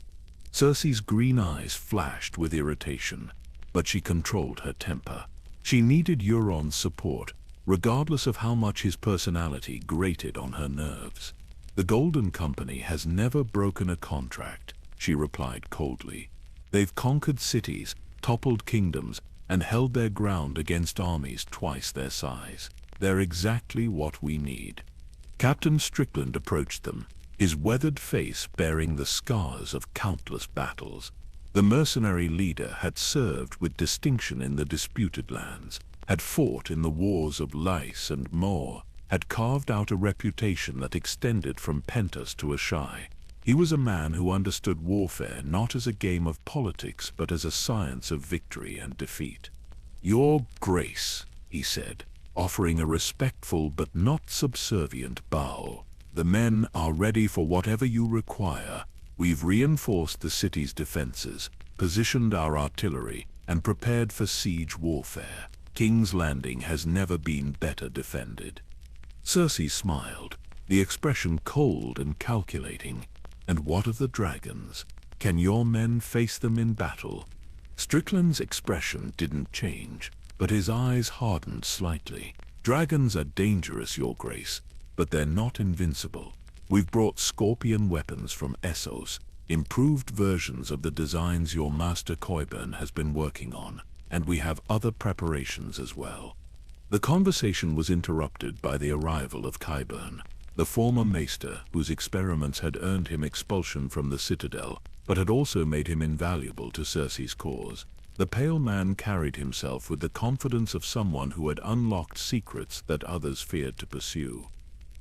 Cersei's green eyes flashed with irritation, but she controlled her temper. She needed Euron's support, regardless of how much his personality grated on her nerves. "The Golden Company has never broken a contract," she replied coldly. "They've conquered cities, toppled kingdoms, and held their ground against armies twice their size. They're exactly what we need." Captain Strickland approached them, his weathered face bearing the scars of countless battles. The mercenary leader had served with distinction in the disputed lands, had fought in the wars of Lys and Moor, had carved out a reputation that extended from Pentos to Asshai. He was a man who understood warfare not as a game of politics but as a science of victory and defeat. "Your Grace," he said, offering a respectful but not subservient bow. "The men are ready for whatever you require. We've reinforced the city's defenses, positioned our artillery, and prepared for siege warfare. King's Landing has never been better defended." Cersei smiled, the expression cold and calculating. "And what of the dragons? Can your men face them in battle?" Strickland's expression didn't change, but his eyes hardened slightly. "Dragons are dangerous, Your Grace, but they're not invincible. We've brought scorpion weapons from Essos, improved versions of the designs your master Qyburn has been working on, and we have other preparations as well." The conversation was interrupted by the arrival of Qyburn, the former maester whose experiments had earned him expulsion from the Citadel, but had also made him invaluable to Cersei's cause. The pale man carried himself with the confidence of someone who had unlocked secrets that others feared to pursue.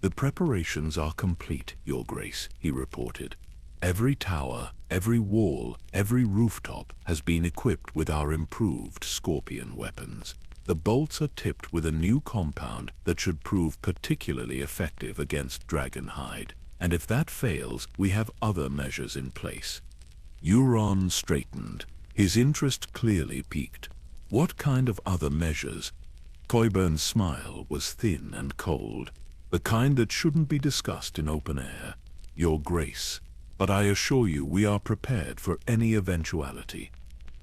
"The preparations are complete, Your Grace," he reported. "Every tower, every wall, every rooftop has been equipped with our improved scorpion weapons. The bolts are tipped with a new compound that should prove particularly effective against dragonhide, and if that fails, we have other measures in place." Euron straightened, his interest clearly piqued. "What kind of other measures?" Qyburn's smile was thin and cold. "The kind that shouldn't be discussed in open air. Your Grace, but I assure you we are prepared for any eventuality."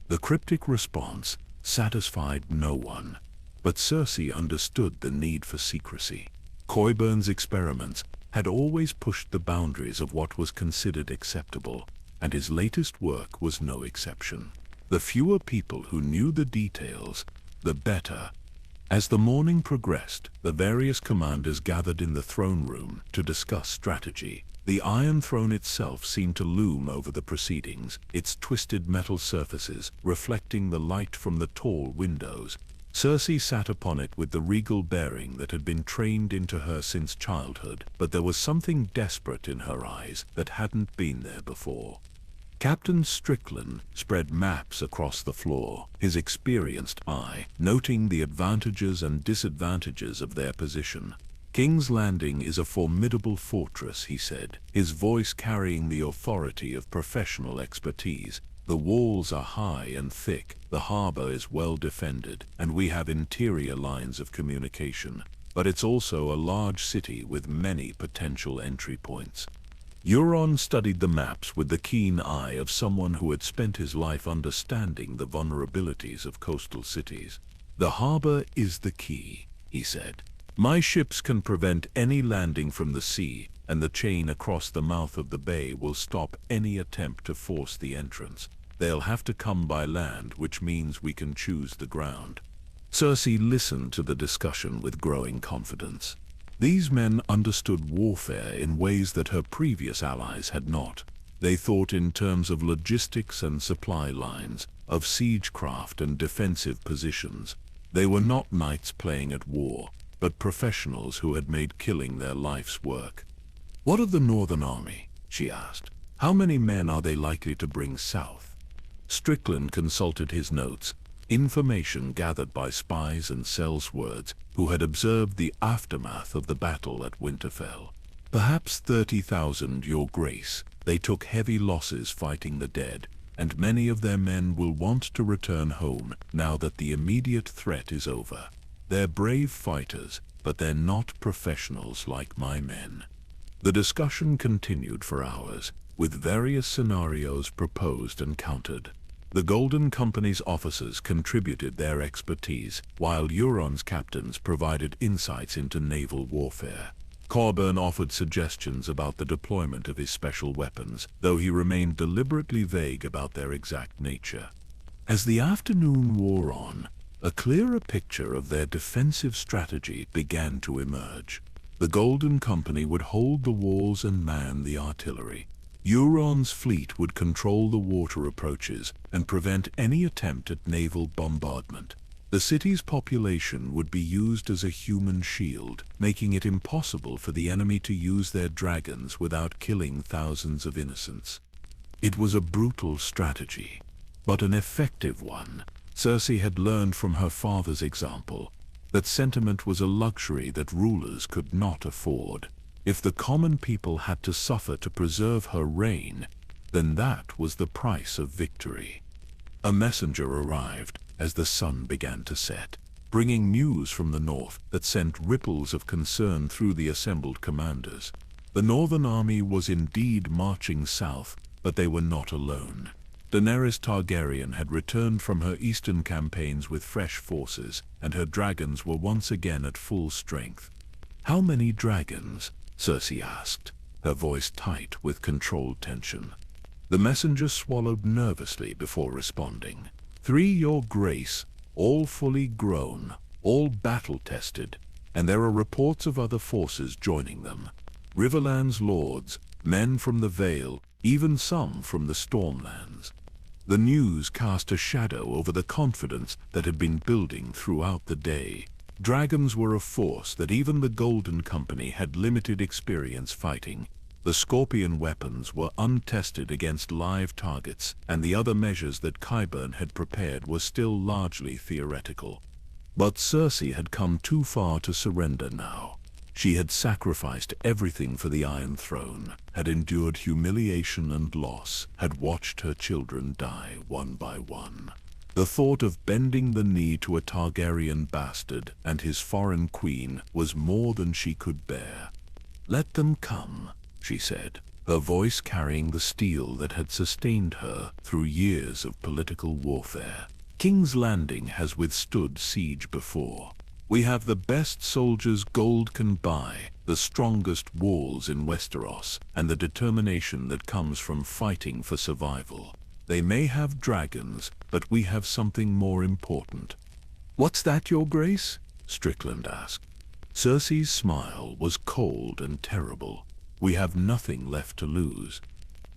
The cryptic response satisfied no one, but Cersei understood the need for secrecy. Qyburne's experiments had always pushed the boundaries of what was considered acceptable, and his latest work was no exception. The fewer people who knew the details, the better. As the morning progressed, the various commanders gathered in the throne room to discuss strategy. The Iron Throne itself seemed to loom over the proceedings, its twisted metal surfaces reflecting the light from the tall windows. Cersei sat upon it with the regal bearing that had been trained into her since childhood, but there was something desperate in her eyes that hadn't been there before. Captain Strickland spread maps across the floor, his experienced eye noting the advantages and disadvantages of their position. "King's Landing is a formidable fortress," he said, his voice carrying the authority of professional expertise. "The walls are high and thick, the harbor is well defended, and we have interior lines of communication. But it's also a large city with many potential entry points." Euron studied the maps with the keen eye of someone who had spent his life understanding the vulnerabilities of coastal cities. "The harbor is the key," he said. "My ships can prevent any landing from the sea, and the chain across the mouth of the bay will stop any attempt to force the entrance. They'll have to come by land, which means we can choose the ground." Cersei listened to the discussion with growing confidence. These men understood warfare in ways that her previous allies had not. They thought in terms of logistics and supply lines, of siegecraft and defensive positions. They were not knights playing at war, but professionals who had made killing their life's work. "What of the Northern Army?" she asked. "How many men are they likely to bring south?" Strickland consulted his notes, information gathered by spies and sellswords who had observed the aftermath of the battle at Winterfell. "Perhaps 30,000, Your Grace. They took heavy losses fighting the dead, and many of their men will want to return home now that the immediate threat is over. They're brave fighters, but they're not professionals like my men." The discussion continued for hours, with various scenarios proposed and countered. The Golden Company's officers contributed their expertise, while Euron's captains provided insights into naval warfare. Qyburne offered suggestions about the deployment of his special weapons, though he remained deliberately vague about their exact nature. As the afternoon wore on, a clearer picture of their defensive strategy began to emerge. The Golden Company would hold the walls and man the artillery. Euron's fleet would control the water approaches and prevent any attempt at naval bombardment. The city's population would be used as a human shield, making it impossible for the enemy to use their dragons without killing thousands of innocents. It was a brutal strategy, but an effective one. Cersei had learned from her father's example that sentiment was a luxury that rulers could not afford. If the common people had to suffer to preserve her reign, then that was the price of victory. A messenger arrived as the sun began to set, bringing news from the north that sent ripples of concern through the assembled commanders. The Northern Army was indeed marching south, but they were not alone. Daenerys Targaryen had returned from her eastern campaigns with fresh forces, and her dragons were once again at full strength. "How many dragons?" Cersei asked, her voice tight with controlled tension. The messenger swallowed nervously before responding. 3, Your Grace, all fully grown, all battle-tested, and there are reports of other forces joining them. Riverland's lords, men from the Vale, even some from the Stormlands." The news cast a shadow over the confidence that had been building throughout the day. Dragons were a force that even the Golden Company had limited experience fighting. The Scorpion weapons were untested against live targets, and the other measures that Qyburne had prepared were still largely theoretical. But Cersei had come too far to surrender now. She had sacrificed everything for the Iron Throne, had endured humiliation and loss, had watched her children die one by one. The thought of bending the knee to a Targaryen bastard and his foreign queen was more than she could bear. "Let them come," she said. her voice carrying the steel that had sustained her through years of political warfare. "King's Landing has withstood siege before. We have the best soldiers gold can buy, the strongest walls in Westeros, and the determination that comes from fighting for survival. They may have dragons, but we have something more important." "What's that, Your Grace?" Strickland asked. Cersei's smile was cold and terrible. "We have nothing left to lose."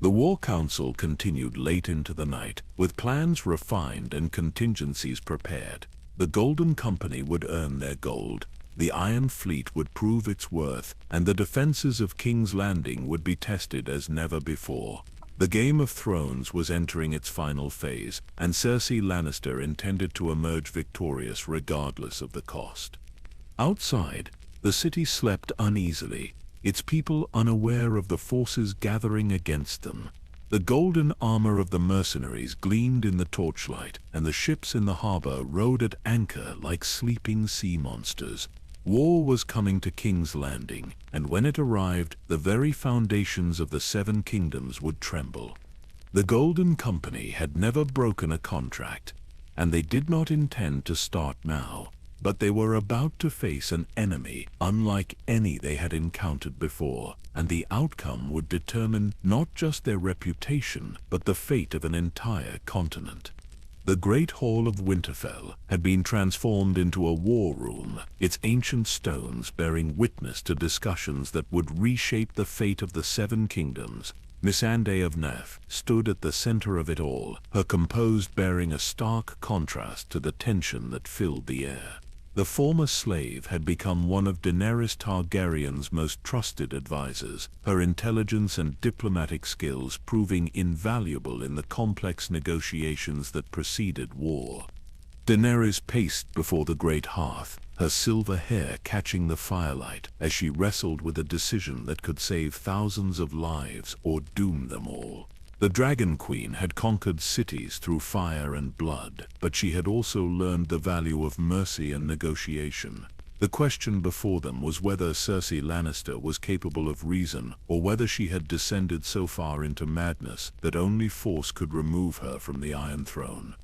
The War Council continued late into the night, with plans refined and contingencies prepared. The Golden Company would earn their gold, the Iron Fleet would prove its worth, and the defenses of King's Landing would be tested as never before. The Game of Thrones was entering its final phase, and Cersei Lannister intended to emerge victorious regardless of the cost. Outside, the city slept uneasily, its people unaware of the forces gathering against them. The golden armor of the mercenaries gleamed in the torchlight, and the ships in the harbor rode at anchor like sleeping sea monsters. War was coming to King's Landing, and when it arrived, the very foundations of the Seven Kingdoms would tremble. The Golden Company had never broken a contract, and they did not intend to start now. But they were about to face an enemy unlike any they had encountered before, and the outcome would determine not just their reputation, but the fate of an entire continent. The Great Hall of Winterfell had been transformed into a war room, its ancient stones bearing witness to discussions that would reshape the fate of the Seven Kingdoms. Missandei of Neff stood at the center of it all, her composed bearing a stark contrast to the tension that filled the air. The former slave had become one of Daenerys Targaryen's most trusted advisors, her intelligence and diplomatic skills proving invaluable in the complex negotiations that preceded war. Daenerys paced before the great hearth, her silver hair catching the firelight as she wrestled with a decision that could save thousands of lives or doom them all. The Dragon Queen had conquered cities through fire and blood, but she had also learned the value of mercy and negotiation. The question before them was whether Cersei Lannister was capable of reason, or whether she had descended so far into madness that only force could remove her from the Iron Throne.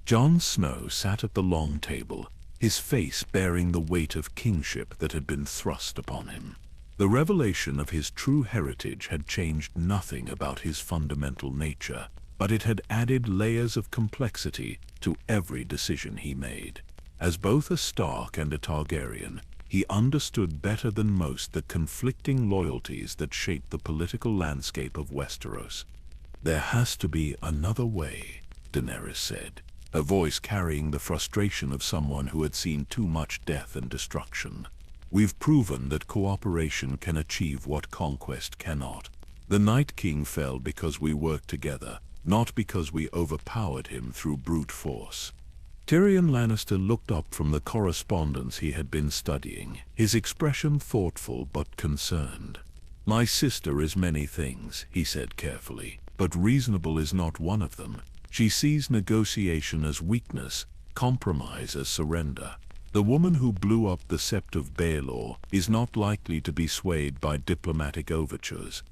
Jon Snow sat at the long table, his face bearing the weight of kingship that had been thrust upon him. The revelation of his true heritage had changed nothing about his fundamental nature, but it had added layers of complexity to every decision he made. As both a Stark and a Targaryen, he understood better than most the conflicting loyalties that shaped the political landscape of Westeros. "There has to be another way," Daenerys said, her voice carrying the frustration of someone who had seen too much death and destruction. "We've proven that cooperation can achieve what conquest cannot. The Night King fell because we worked together, not because we overpowered him through brute force." Tyrion Lannister looked up from the correspondence he had been studying, his expression thoughtful but concerned. "My sister is many things," he said carefully, "but reasonable is not one of them. She sees negotiation as weakness, compromise as surrender. The woman who blew up the Sept of Baelor is not likely to be swayed by diplomatic overtures."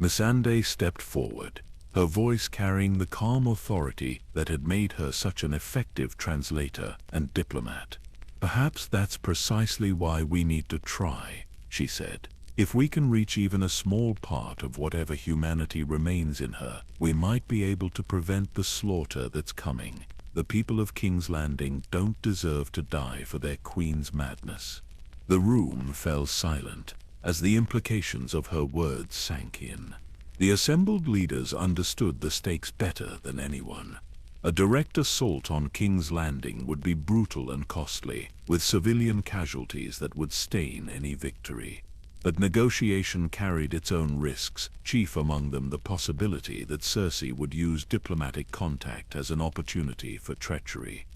Missandei stepped forward, her voice carrying the calm authority that had made her such an effective translator and diplomat. "Perhaps that's precisely why we need to try," she said. "If we can reach even a small part of whatever humanity remains in her, we might be able to prevent the slaughter that's coming. The people of King's Landing don't deserve to die for their queen's madness." The room fell silent as the implications of her words sank in. The assembled leaders understood the stakes better than anyone. A direct assault on King's Landing would be brutal and costly, with civilian casualties that would stain any victory. But negotiation carried its own risks, chief among them the possibility that Cersei would use diplomatic contact as an opportunity for treachery.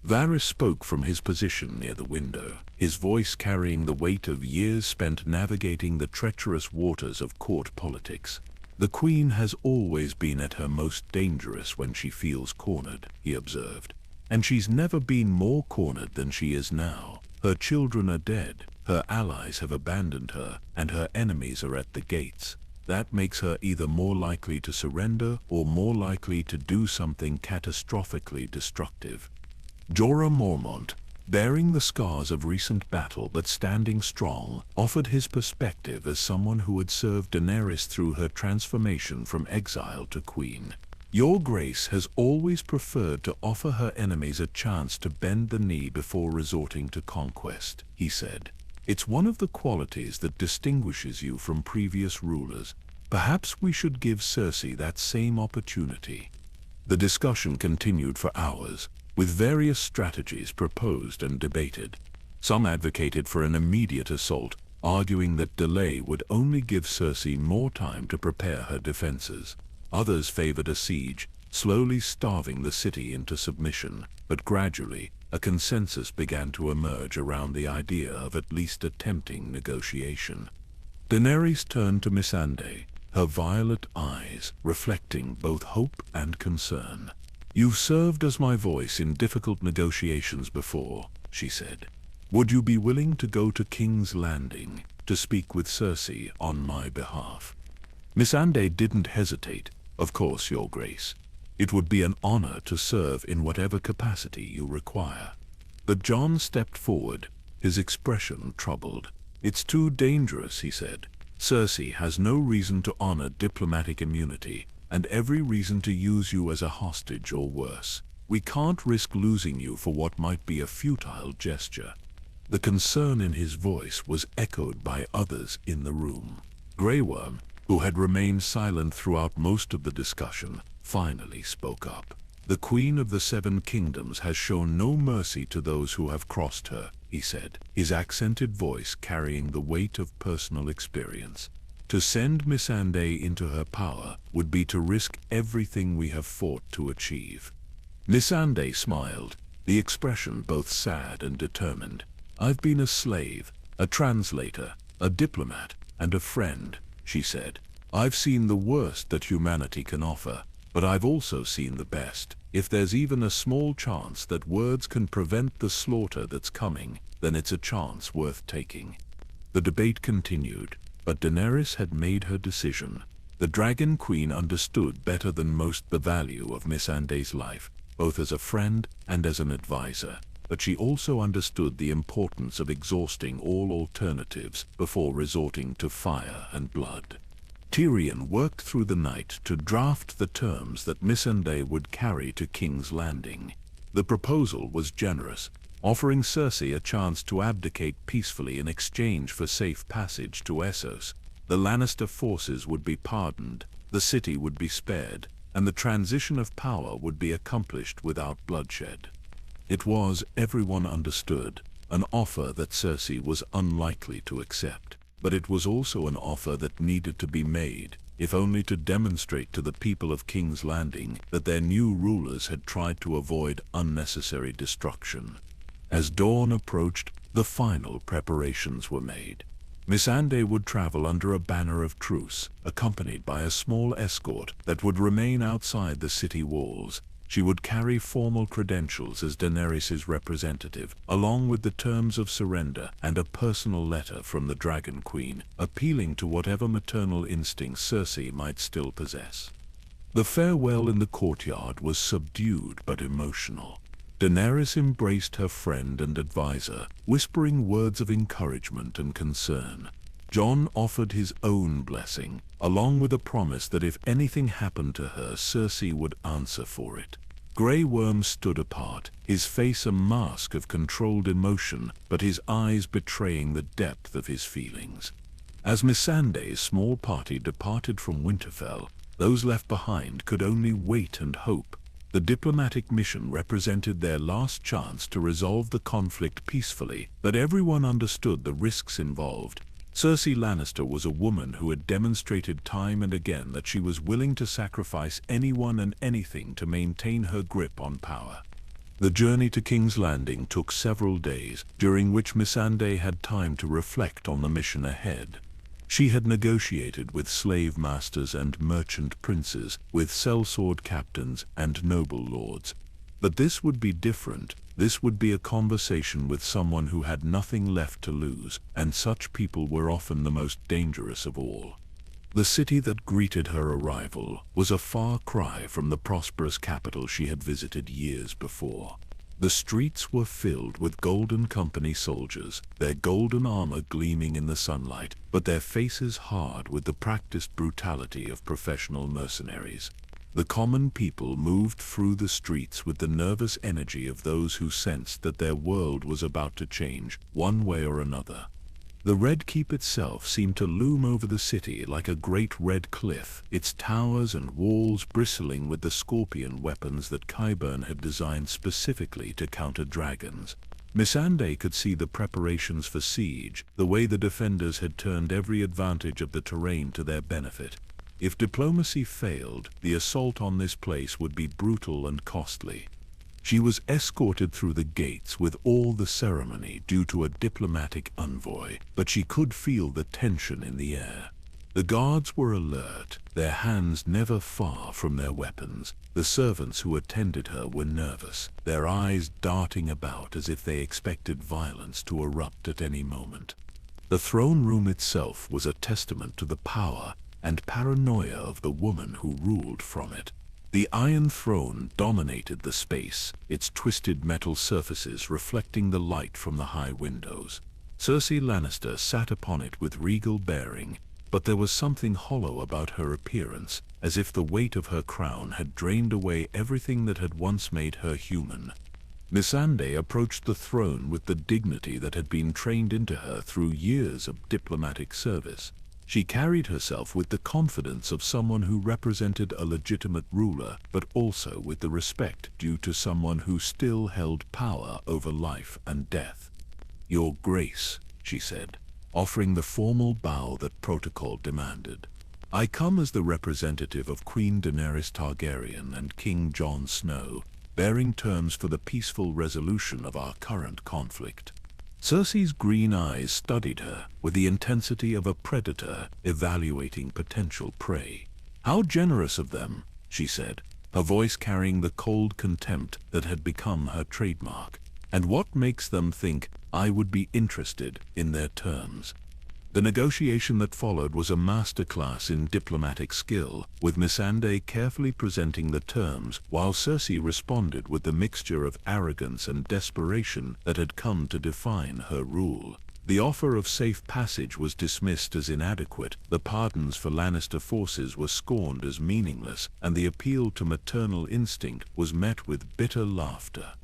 Varys spoke from his position near the window, his voice carrying the weight of years spent navigating the treacherous waters of court politics. "The Queen has always been at her most dangerous when she feels cornered," he observed. "And she's never been more cornered than she is now. Her children are dead. Her allies have abandoned her, and her enemies are at the gates. That makes her either more likely to surrender or more likely to do something catastrophically destructive. Jorah Mormont, bearing the scars of recent battle but standing strong, offered his perspective as someone who had served Daenerys through her transformation from exile to queen. Your Grace has always preferred to offer her enemies a chance to bend the knee before resorting to conquest, he said. It's one of the qualities that distinguishes you from previous rulers. Perhaps we should give Cersei that same opportunity. The discussion continued for hours, with various strategies proposed and debated. Some advocated for an immediate assault, arguing that delay would only give Cersei more time to prepare her defenses. Others favored a siege, slowly starving the city into submission, but gradually, a consensus began to emerge around the idea of at least attempting negotiation. Daenerys turned to Missandei, her violet eyes reflecting both hope and concern. "You've served as my voice in difficult negotiations before," she said. "Would you be willing to go to King's Landing to speak with Cersei on my behalf?" Missandei didn't hesitate. "Of course, Your Grace. It would be an honor to serve in whatever capacity you require." But Jon stepped forward, his expression troubled. "It's too dangerous," he said. "Cersei has no reason to honor diplomatic immunity, and every reason to use you as a hostage or worse. We can't risk losing you for what might be a futile gesture." The concern in his voice was echoed by others in the room. Grey Worm, who had remained silent throughout most of the discussion, finally spoke up. "The Queen of the Seven Kingdoms has shown no mercy to those who have crossed her," he said, his accented voice carrying the weight of personal experience. "To send Missandei into her power would be to risk everything we have fought to achieve." Missandei smiled, the expression both sad and determined. "I've been a slave, a translator, a diplomat, and a friend," she said. "I've seen the worst that humanity can offer, but I've also seen the best. If there's even a small chance that words can prevent the slaughter that's coming, then it's a chance worth taking." The debate continued, but Daenerys had made her decision. The Dragon Queen understood better than most the value of Missandei's life, both as a friend and as an advisor, but she also understood the importance of exhausting all alternatives before resorting to fire and blood. Tyrion worked through the night to draft the terms that Missandei would carry to King's Landing. The proposal was generous, offering Cersei a chance to abdicate peacefully in exchange for safe passage to Essos. The Lannister forces would be pardoned, the city would be spared, and the transition of power would be accomplished without bloodshed. It was, everyone understood, an offer that Cersei was unlikely to accept. But it was also an offer that needed to be made, if only to demonstrate to the people of King's Landing that their new rulers had tried to avoid unnecessary destruction. As dawn approached, the final preparations were made. Missandei would travel under a banner of truce, accompanied by a small escort that would remain outside the city walls. She would carry formal credentials as Daenerys' representative, along with the terms of surrender and a personal letter from the Dragon Queen, appealing to whatever maternal instincts Cersei might still possess. The farewell in the courtyard was subdued but emotional. Daenerys embraced her friend and advisor, whispering words of encouragement and concern. Jon offered his own blessing, along with a promise that if anything happened to her, Cersei would answer for it. Grey Worm stood apart, his face a mask of controlled emotion, but his eyes betraying the depth of his feelings. As Missandei's small party departed from Winterfell, those left behind could only wait and hope. The diplomatic mission represented their last chance to resolve the conflict peacefully, but everyone understood the risks involved. Cersei Lannister was a woman who had demonstrated time and again that she was willing to sacrifice anyone and anything to maintain her grip on power. The journey to King's Landing took several days, during which Missandei had time to reflect on the mission ahead. She had negotiated with slave masters and merchant princes, with sellsword captains and noble lords. But this would be different. This would be a conversation with someone who had nothing left to lose, and such people were often the most dangerous of all. The city that greeted her arrival was a far cry from the prosperous capital she had visited years before. The streets were filled with Golden Company soldiers, their golden armor gleaming in the sunlight, but their faces hard with the practiced brutality of professional mercenaries. The common people moved through the streets with the nervous energy of those who sensed that their world was about to change, one way or another. The Red Keep itself seemed to loom over the city like a great red cliff, its towers and walls bristling with the scorpion weapons that Qyburn had designed specifically to counter dragons. Missandei could see the preparations for siege, the way the defenders had turned every advantage of the terrain to their benefit. If diplomacy failed, the assault on this place would be brutal and costly. She was escorted through the gates with all the ceremony due to a diplomatic envoy, but she could feel the tension in the air. The guards were alert, their hands never far from their weapons. The servants who attended her were nervous, their eyes darting about as if they expected violence to erupt at any moment. The throne room itself was a testament to the power and paranoia of the woman who ruled from it. The Iron Throne dominated the space, its twisted metal surfaces reflecting the light from the high windows. Cersei Lannister sat upon it with regal bearing, but there was something hollow about her appearance, as if the weight of her crown had drained away everything that had once made her human. Missandei approached the throne with the dignity that had been trained into her through years of diplomatic service. She carried herself with the confidence of someone who represented a legitimate ruler, but also with the respect due to someone who still held power over life and death. "Your Grace," she said, offering the formal bow that protocol demanded. "I come as the representative of Queen Daenerys Targaryen and King Jon Snow, bearing terms for the peaceful resolution of our current conflict." Cersei's green eyes studied her with the intensity of a predator evaluating potential prey. "How generous of them," she said, her voice carrying the cold contempt that had become her trademark. "And what makes them think I would be interested in their terms?" The negotiation that followed was a masterclass in diplomatic skill, with Missandei carefully presenting the terms while Cersei responded with the mixture of arrogance and desperation that had come to define her rule. The offer of safe passage was dismissed as inadequate, the pardons for Lannister forces were scorned as meaningless, and the appeal to maternal instinct was met with bitter laughter.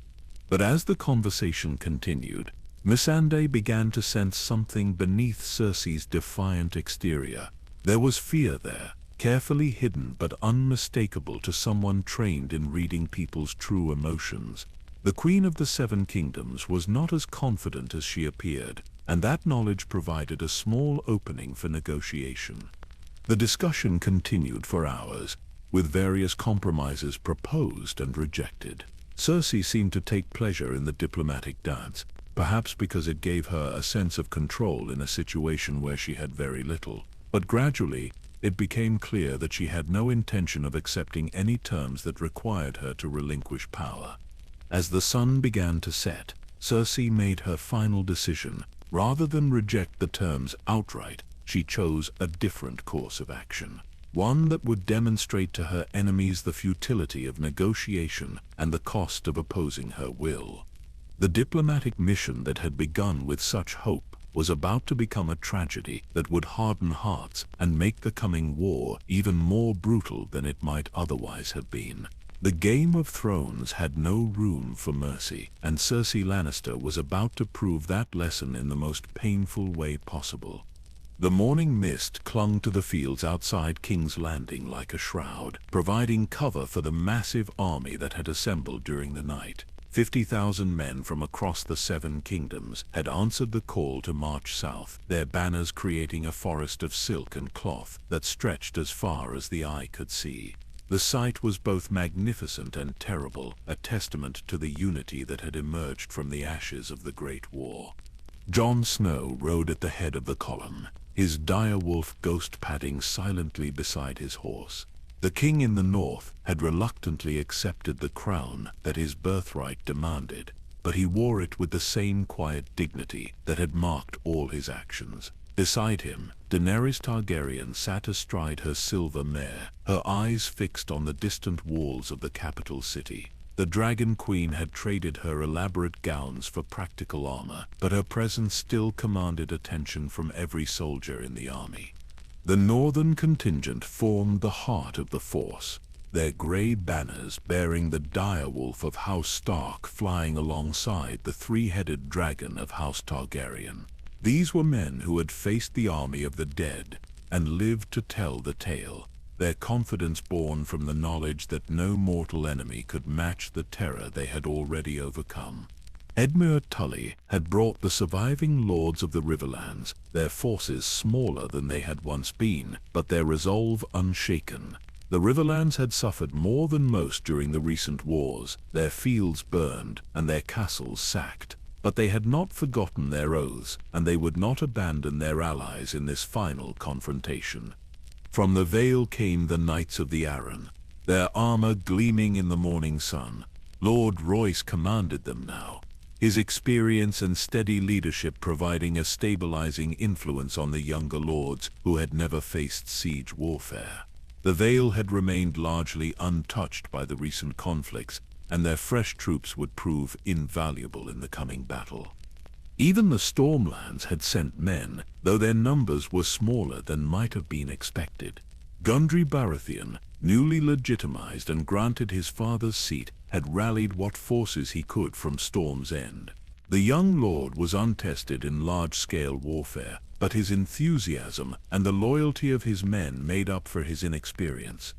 But as the conversation continued, Missandei began to sense something beneath Cersei's defiant exterior. There was fear there, carefully hidden but unmistakable to someone trained in reading people's true emotions. The Queen of the Seven Kingdoms was not as confident as she appeared, and that knowledge provided a small opening for negotiation. The discussion continued for hours, with various compromises proposed and rejected. Cersei seemed to take pleasure in the diplomatic dance, perhaps because it gave her a sense of control in a situation where she had very little. But gradually, it became clear that she had no intention of accepting any terms that required her to relinquish power. As the sun began to set, Cersei made her final decision. Rather than reject the terms outright, she chose a different course of action. One that would demonstrate to her enemies the futility of negotiation and the cost of opposing her will. The diplomatic mission that had begun with such hope was about to become a tragedy that would harden hearts and make the coming war even more brutal than it might otherwise have been. The Game of Thrones had no room for mercy, and Cersei Lannister was about to prove that lesson in the most painful way possible. The morning mist clung to the fields outside King's Landing like a shroud, providing cover for the massive army that had assembled during the night. 50,000 men from across the Seven Kingdoms had answered the call to march south, their banners creating a forest of silk and cloth that stretched as far as the eye could see. The sight was both magnificent and terrible, a testament to the unity that had emerged from the ashes of the Great War. Jon Snow rode at the head of the column, his direwolf ghost padding silently beside his horse. The king in the north had reluctantly accepted the crown that his birthright demanded, but he wore it with the same quiet dignity that had marked all his actions. Beside him, Daenerys Targaryen sat astride her silver mare, her eyes fixed on the distant walls of the capital city. The Dragon Queen had traded her elaborate gowns for practical armor, but her presence still commanded attention from every soldier in the army. The northern contingent formed the heart of the force, their grey banners bearing the direwolf of House Stark flying alongside the three-headed dragon of House Targaryen. These were men who had faced the army of the dead and lived to tell the tale, their confidence born from the knowledge that no mortal enemy could match the terror they had already overcome. Edmure Tully had brought the surviving lords of the Riverlands, their forces smaller than they had once been, but their resolve unshaken. The Riverlands had suffered more than most during the recent wars, their fields burned and their castles sacked. But they had not forgotten their oaths, and they would not abandon their allies in this final confrontation. From the Vale came the Knights of the Arryn, their armor gleaming in the morning sun. Lord Royce commanded them now, his experience and steady leadership providing a stabilizing influence on the younger lords who had never faced siege warfare. The Vale had remained largely untouched by the recent conflicts, and their fresh troops would prove invaluable in the coming battle. Even the Stormlands had sent men, though their numbers were smaller than might have been expected. Gendry Baratheon, newly legitimized and granted his father's seat, had rallied what forces he could from Storm's End. The young lord was untested in large-scale warfare, but his enthusiasm and the loyalty of his men made up for his inexperience.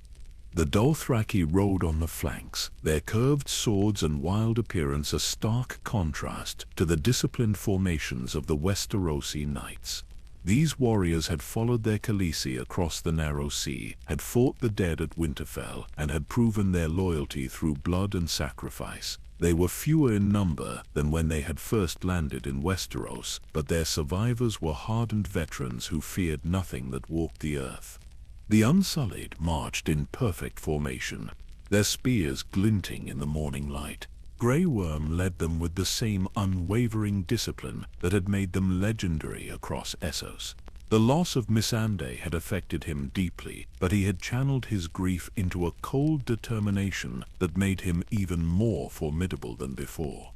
The Dothraki rode on the flanks, their curved swords and wild appearance a stark contrast to the disciplined formations of the Westerosi knights. These warriors had followed their Khaleesi across the narrow sea, had fought the dead at Winterfell, and had proven their loyalty through blood and sacrifice. They were fewer in number than when they had first landed in Westeros, but their survivors were hardened veterans who feared nothing that walked the earth. The Unsullied marched in perfect formation, their spears glinting in the morning light. Grey Worm led them with the same unwavering discipline that had made them legendary across Essos. The loss of Missandei had affected him deeply, but he had channeled his grief into a cold determination that made him even more formidable than before.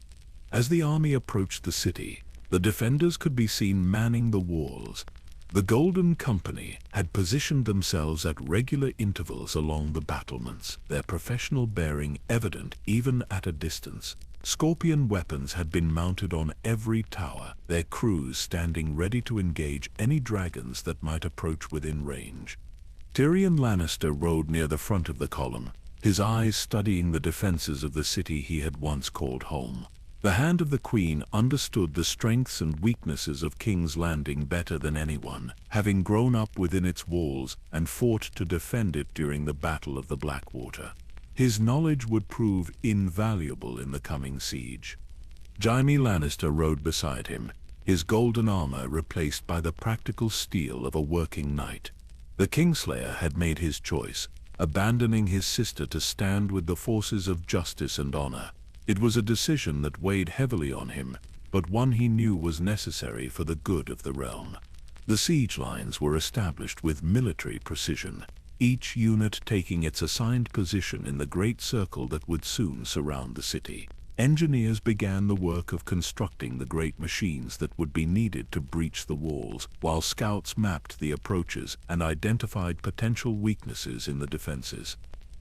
As the army approached the city, the defenders could be seen manning the walls. The Golden Company had positioned themselves at regular intervals along the battlements, their professional bearing evident even at a distance. Scorpion weapons had been mounted on every tower, their crews standing ready to engage any dragons that might approach within range. Tyrion Lannister rode near the front of the column, his eyes studying the defenses of the city he had once called home. The Hand of the Queen understood the strengths and weaknesses of King's Landing better than anyone, having grown up within its walls and fought to defend it during the Battle of the Blackwater. His knowledge would prove invaluable in the coming siege. Jaime Lannister rode beside him, his golden armor replaced by the practical steel of a working knight. The Kingslayer had made his choice, abandoning his sister to stand with the forces of justice and honor. It was a decision that weighed heavily on him, but one he knew was necessary for the good of the realm. The siege lines were established with military precision, each unit taking its assigned position in the great circle that would soon surround the city. Engineers began the work of constructing the great machines that would be needed to breach the walls, while scouts mapped the approaches and identified potential weaknesses in the defenses.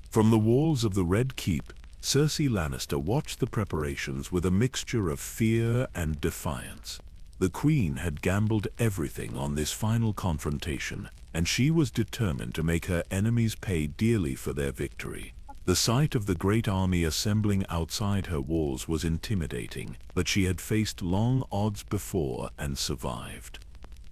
From the walls of the Red Keep, Cersei Lannister watched the preparations with a mixture of fear and defiance. The Queen had gambled everything on this final confrontation, and she was determined to make her enemies pay dearly for their victory. The sight of the great army assembling outside her walls was intimidating, but she had faced long odds before and survived.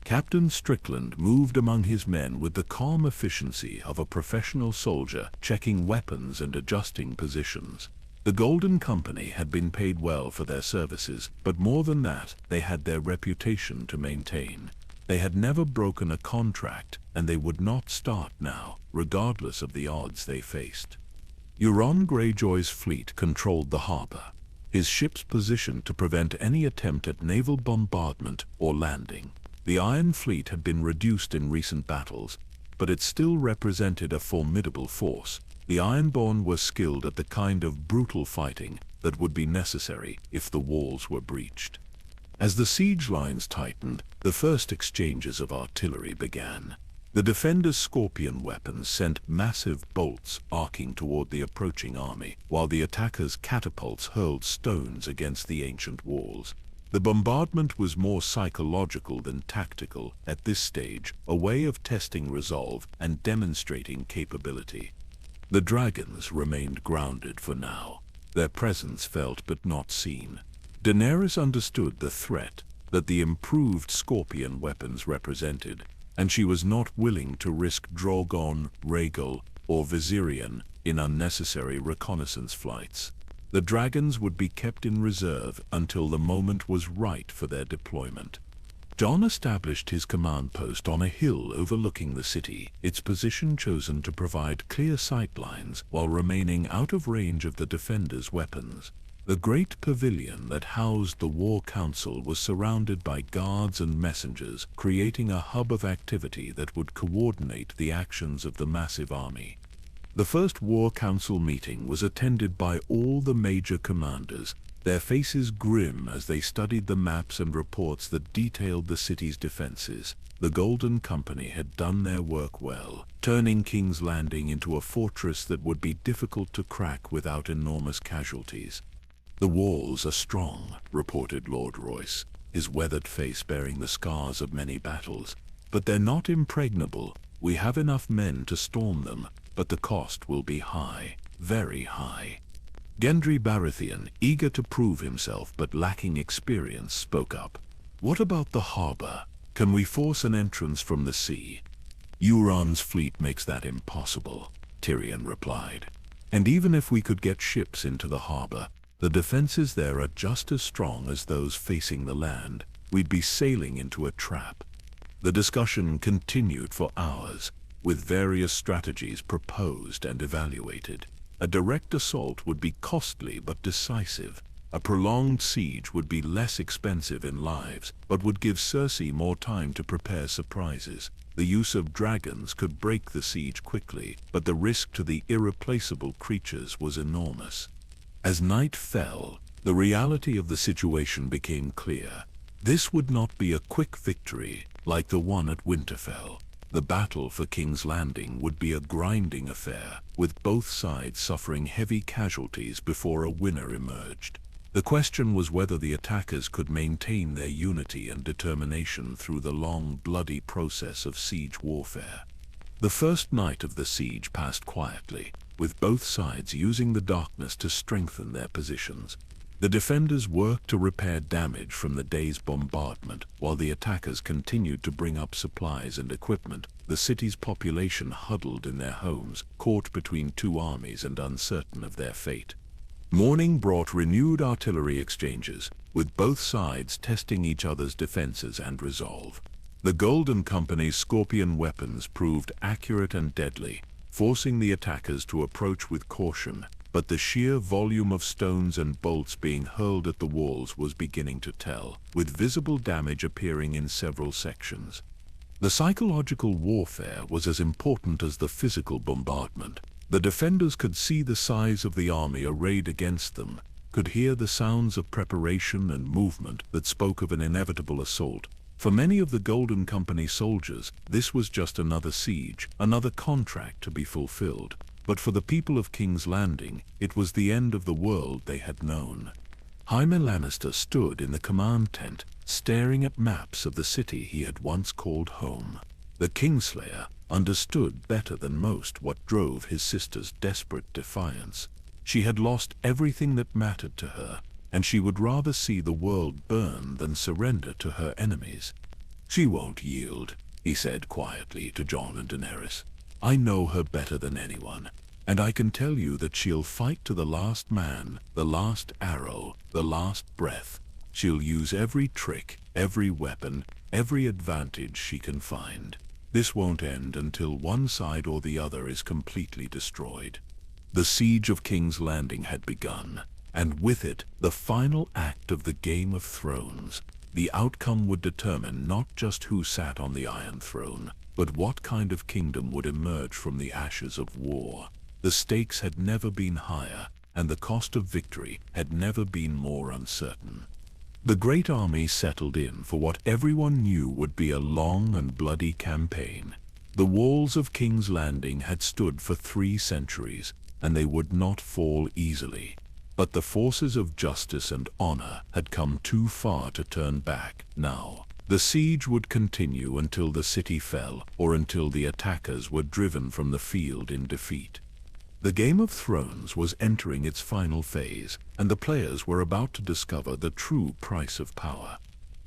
Captain Strickland moved among his men with the calm efficiency of a professional soldier, checking weapons and adjusting positions. The Golden Company had been paid well for their services, but more than that, they had their reputation to maintain. They had never broken a contract, and they would not start now, regardless of the odds they faced. Euron Greyjoy's fleet controlled the harbor. his ships positioned to prevent any attempt at naval bombardment or landing. The Iron Fleet had been reduced in recent battles, but it still represented a formidable force. The Ironborn were skilled at the kind of brutal fighting that would be necessary if the walls were breached. As the siege lines tightened, the first exchanges of artillery began. The defenders' scorpion weapons sent massive bolts arcing toward the approaching army, while the attackers' catapults hurled stones against the ancient walls. The bombardment was more psychological than tactical at this stage, a way of testing resolve and demonstrating capability. The dragons remained grounded for now, their presence felt but not seen. Daenerys understood the threat that the improved scorpion weapons represented, and she was not willing to risk Drogon, Rhaegal, or Viserion in unnecessary reconnaissance flights. The dragons would be kept in reserve until the moment was right for their deployment. Jon established his command post on a hill overlooking the city, its position chosen to provide clear sight lines while remaining out of range of the defenders' weapons. The great pavilion that housed the War Council was surrounded by guards and messengers, creating a hub of activity that would coordinate the actions of the massive army. The first War Council meeting was attended by all the major commanders, their faces grim as they studied the maps and reports that detailed the city's defenses. The Golden Company had done their work well, turning King's Landing into a fortress that would be difficult to crack without enormous casualties. "The walls are strong," reported Lord Royce, his weathered face bearing the scars of many battles. "But they're not impregnable. We have enough men to storm them, but the cost will be high, very high." Gendry Baratheon, eager to prove himself but lacking experience, spoke up. "What about the harbor? Can we force an entrance from the sea?" "Euron's fleet makes that impossible," Tyrion replied. "And even if we could get ships into the harbor, the defenses there are just as strong as those facing the land. We'd be sailing into a trap." The discussion continued for hours, with various strategies proposed and evaluated. A direct assault would be costly but decisive. A prolonged siege would be less expensive in lives, but would give Cersei more time to prepare surprises. The use of dragons could break the siege quickly, but the risk to the irreplaceable creatures was enormous. As night fell, the reality of the situation became clear. This would not be a quick victory like the one at Winterfell. The battle for King's Landing would be a grinding affair, with both sides suffering heavy casualties before a winner emerged. The question was whether the attackers could maintain their unity and determination through the long, bloody process of siege warfare. The first night of the siege passed quietly, with both sides using the darkness to strengthen their positions. The defenders worked to repair damage from the day's bombardment, while the attackers continued to bring up supplies and equipment. The city's population huddled in their homes, caught between two armies and uncertain of their fate. Morning brought renewed artillery exchanges, with both sides testing each other's defenses and resolve. The Golden Company's scorpion weapons proved accurate and deadly, forcing the attackers to approach with caution, but the sheer volume of stones and bolts being hurled at the walls was beginning to tell, with visible damage appearing in several sections. The psychological warfare was as important as the physical bombardment. The defenders could see the size of the army arrayed against them, could hear the sounds of preparation and movement that spoke of an inevitable assault. For many of the Golden Company soldiers, this was just another siege, another contract to be fulfilled. But for the people of King's Landing, it was the end of the world they had known. Jaime Lannister stood in the command tent, staring at maps of the city he had once called home. The Kingslayer understood better than most what drove his sister's desperate defiance. She had lost everything that mattered to her, and she would rather see the world burn than surrender to her enemies. "She won't yield," he said quietly to Jon and Daenerys. "I know her better than anyone, and I can tell you that she'll fight to the last man, the last arrow, the last breath. She'll use every trick, every weapon, every advantage she can find. This won't end until one side or the other is completely destroyed." The siege of King's Landing had begun. and with it, the final act of the Game of Thrones. The outcome would determine not just who sat on the Iron Throne, but what kind of kingdom would emerge from the ashes of war. The stakes had never been higher, and the cost of victory had never been more uncertain. The great army settled in for what everyone knew would be a long and bloody campaign. The walls of King's Landing had stood for 3 centuries, and they would not fall easily. But the forces of justice and honor had come too far to turn back now. The siege would continue until the city fell, or until the attackers were driven from the field in defeat. The Game of Thrones was entering its final phase, and the players were about to discover the true price of power.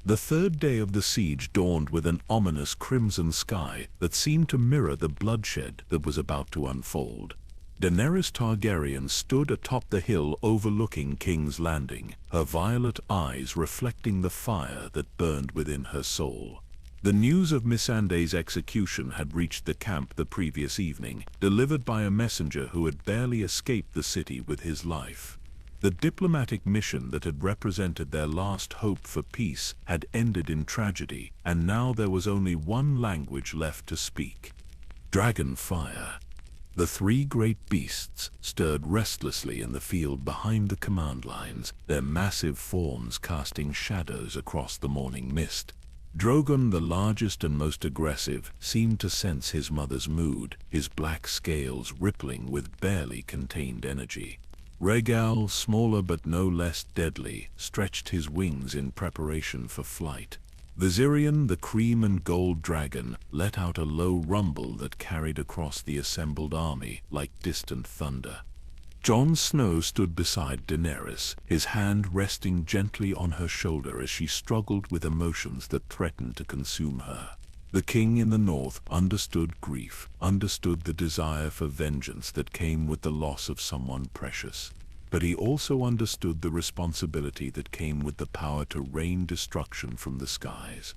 The 3rd day of the siege dawned with an ominous crimson sky that seemed to mirror the bloodshed that was about to unfold. Daenerys Targaryen stood atop the hill overlooking King's Landing, her violet eyes reflecting the fire that burned within her soul. The news of Missandei's execution had reached the camp the previous evening, delivered by a messenger who had barely escaped the city with his life. The diplomatic mission that had represented their last hope for peace had ended in tragedy, and now there was only one language left to speak: dragon fire. The 3 great beasts stirred restlessly in the field behind the command lines, their massive forms casting shadows across the morning mist. Drogon, the largest and most aggressive, seemed to sense his mother's mood, his black scales rippling with barely contained energy. Rhaegal, smaller but no less deadly, stretched his wings in preparation for flight. Viserion, the cream and gold dragon, let out a low rumble that carried across the assembled army like distant thunder. Jon Snow stood beside Daenerys, his hand resting gently on her shoulder as she struggled with emotions that threatened to consume her. The king in the north understood grief, understood the desire for vengeance that came with the loss of someone precious. But he also understood the responsibility that came with the power to rain destruction from the skies.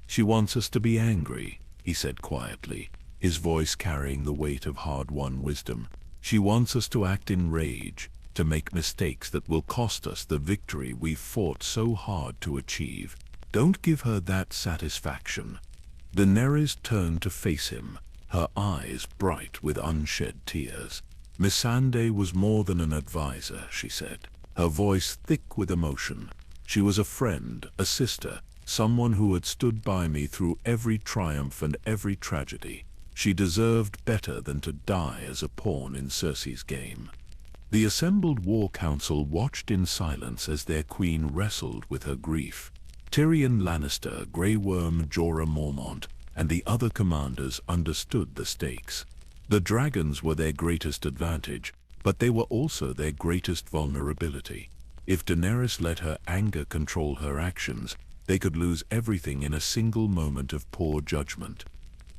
"She wants us to be angry," he said quietly, his voice carrying the weight of hard-won wisdom. "She wants us to act in rage, to make mistakes that will cost us the victory we've fought so hard to achieve. Don't give her that satisfaction." Daenerys turned to face him, her eyes bright with unshed tears. "Missandei was more than an advisor," she said, her voice thick with emotion. "She was a friend, a sister, someone who had stood by me through every triumph and every tragedy. She deserved better than to die as a pawn in Cersei's game." The assembled war council watched in silence as their queen wrestled with her grief. Tyrion Lannister, Grey Worm, Jorah Mormont, and the other commanders understood the stakes. The dragons were their greatest advantage, but they were also their greatest vulnerability. If Daenerys let her anger control her actions, they could lose everything in a single moment of poor judgment.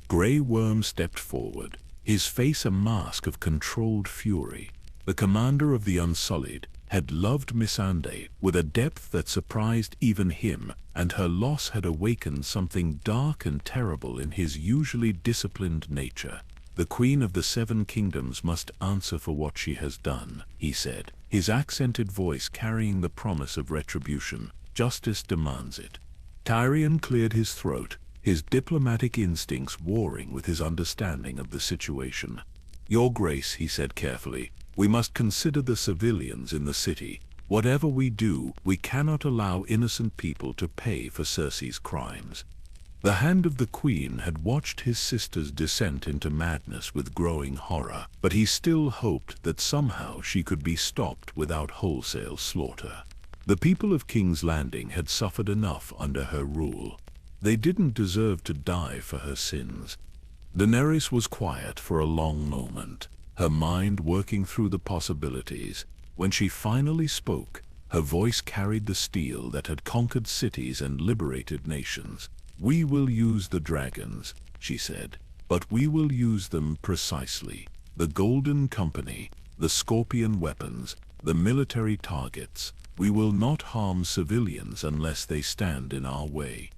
Grey Worm stepped forward, his face a mask of controlled fury. The commander of the Unsullied had loved Missandei with a depth that surprised even him, and her loss had awakened something dark and terrible in his usually disciplined nature. "The Queen of the Seven Kingdoms must answer for what she has done," he said, his accented voice carrying the promise of retribution. "Justice demands it." Tyrion cleared his throat, his diplomatic instincts warring with his understanding of the situation. "Your Grace," he said carefully, "we must consider the civilians in the city. Whatever we do, we cannot allow innocent people to pay for Cersei's crimes." The hand of the Queen had watched his sister's descent into madness with growing horror, but he still hoped that somehow she could be stopped without wholesale slaughter. The people of King's Landing had suffered enough under her rule. They didn't deserve to die for her sins. Daenerys was quiet for a long moment, her mind working through the possibilities. When she finally spoke, her voice carried the steel that had conquered cities and liberated nations. "We will use the dragons," she said, "but we will use them precisely. The Golden Company, the Scorpion weapons, the military targets. We will not harm civilians unless they stand in our way."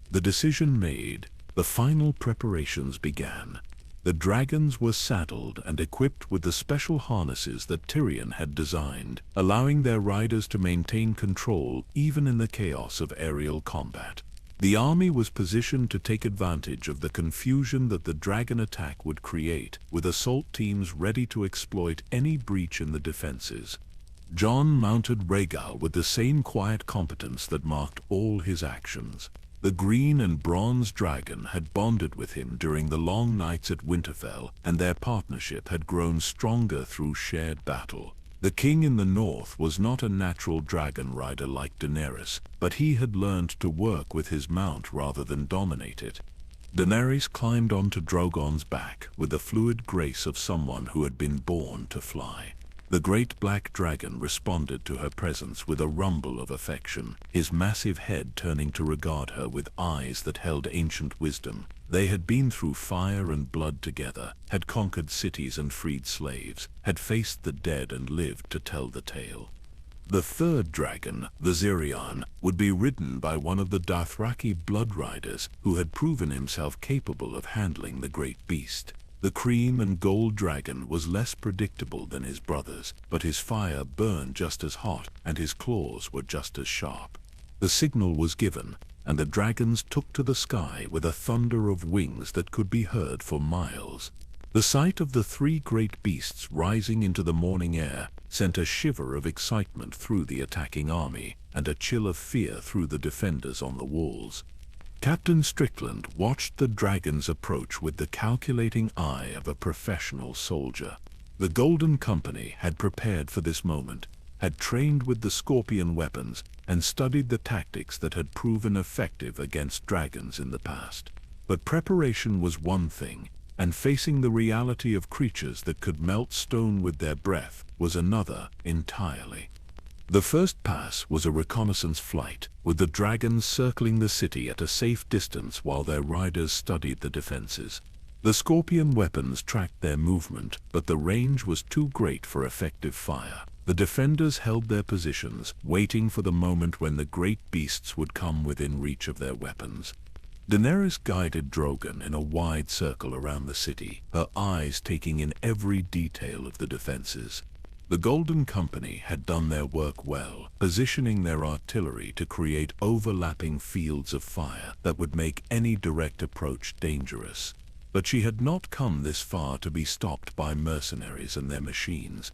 The decision made, the final preparations began. The dragons were saddled and equipped with the special harnesses that Tyrion had designed, allowing their riders to maintain control even in the chaos of aerial combat. The army was positioned to take advantage of the confusion that the dragon attack would create, with assault teams ready to exploit any breach in the defenses. Jon mounted Rhaegal with the same quiet competence that marked all his actions. The green and bronze dragon had bonded with him during the long nights at Winterfell, and their partnership had grown stronger through shared battle. The king in the north was not a natural dragon rider like Daenerys, but he had learned to work with his mount rather than dominate it. Daenerys climbed onto Drogon's back with the fluid grace of someone who had been born to fly. The great black dragon responded to her presence with a rumble of affection, his massive head turning to regard her with eyes that held ancient wisdom. They had been through fire and blood together, had conquered cities and freed slaves, had faced the dead and lived to tell the tale. The third dragon, Viserion, would be ridden by one of the Dothraki blood riders who had proven himself capable of handling the great beast. The cream and gold dragon was less predictable than his brothers, but his fire burned just as hot and his claws were just as sharp. The signal was given, and the dragons took to the sky with a thunder of wings that could be heard for miles. The sight of the three great beasts rising into the morning air sent a shiver of excitement through the attacking army and a chill of fear through the defenders on the walls. Captain Strickland watched the dragons approach with the calculating eye of a professional soldier. The Golden Company had prepared for this moment, had trained with the scorpion weapons, and studied the tactics that had proven effective against dragons in the past. But preparation was one thing, and facing the reality of creatures that could melt stone with their breath was another entirely. The first pass was a reconnaissance flight, with the dragons circling the city at a safe distance while their riders studied the defenses. The scorpion weapons tracked their movement, but the range was too great for effective fire. The defenders held their positions, waiting for the moment when the great beasts would come within reach of their weapons. Daenerys guided Drogon in a wide circle around the city, her eyes taking in every detail of the defenses. The Golden Company had done their work well, positioning their artillery to create overlapping fields of fire that would make any direct approach dangerous. But she had not come this far to be stopped by mercenaries and their machines.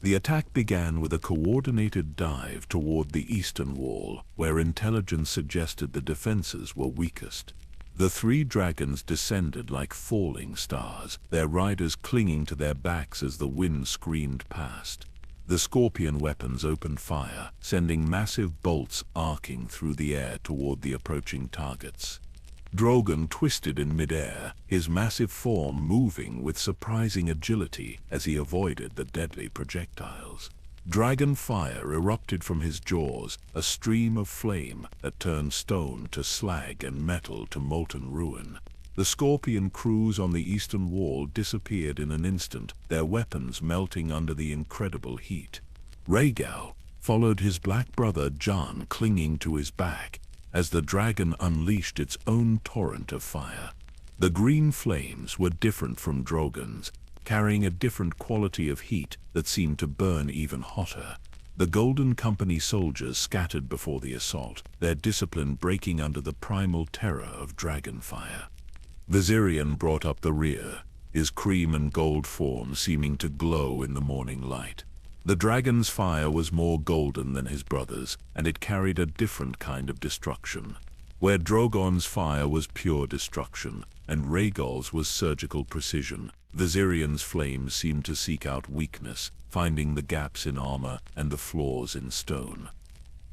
The attack began with a coordinated dive toward the eastern wall, where intelligence suggested the defenses were weakest. The three dragons descended like falling stars, their riders clinging to their backs as the wind screamed past. The scorpion weapons opened fire, sending massive bolts arcing through the air toward the approaching targets. Drogon twisted in midair, his massive form moving with surprising agility as he avoided the deadly projectiles. Dragon fire erupted from his jaws, a stream of flame that turned stone to slag and metal to molten ruin. The scorpion crews on the eastern wall disappeared in an instant, their weapons melting under the incredible heat. Rhaegal followed his black brother Jon clinging to his back as the dragon unleashed its own torrent of fire. The green flames were different from Drogon's, carrying a different quality of heat that seemed to burn even hotter. The Golden Company soldiers scattered before the assault, their discipline breaking under the primal terror of dragon fire. Viserion brought up the rear, his cream and gold form seeming to glow in the morning light. The dragon's fire was more golden than his brother's, and it carried a different kind of destruction. Where Drogon's fire was pure destruction, and Rhaegal's was surgical precision, Viserion's flames seemed to seek out weakness, finding the gaps in armor and the flaws in stone.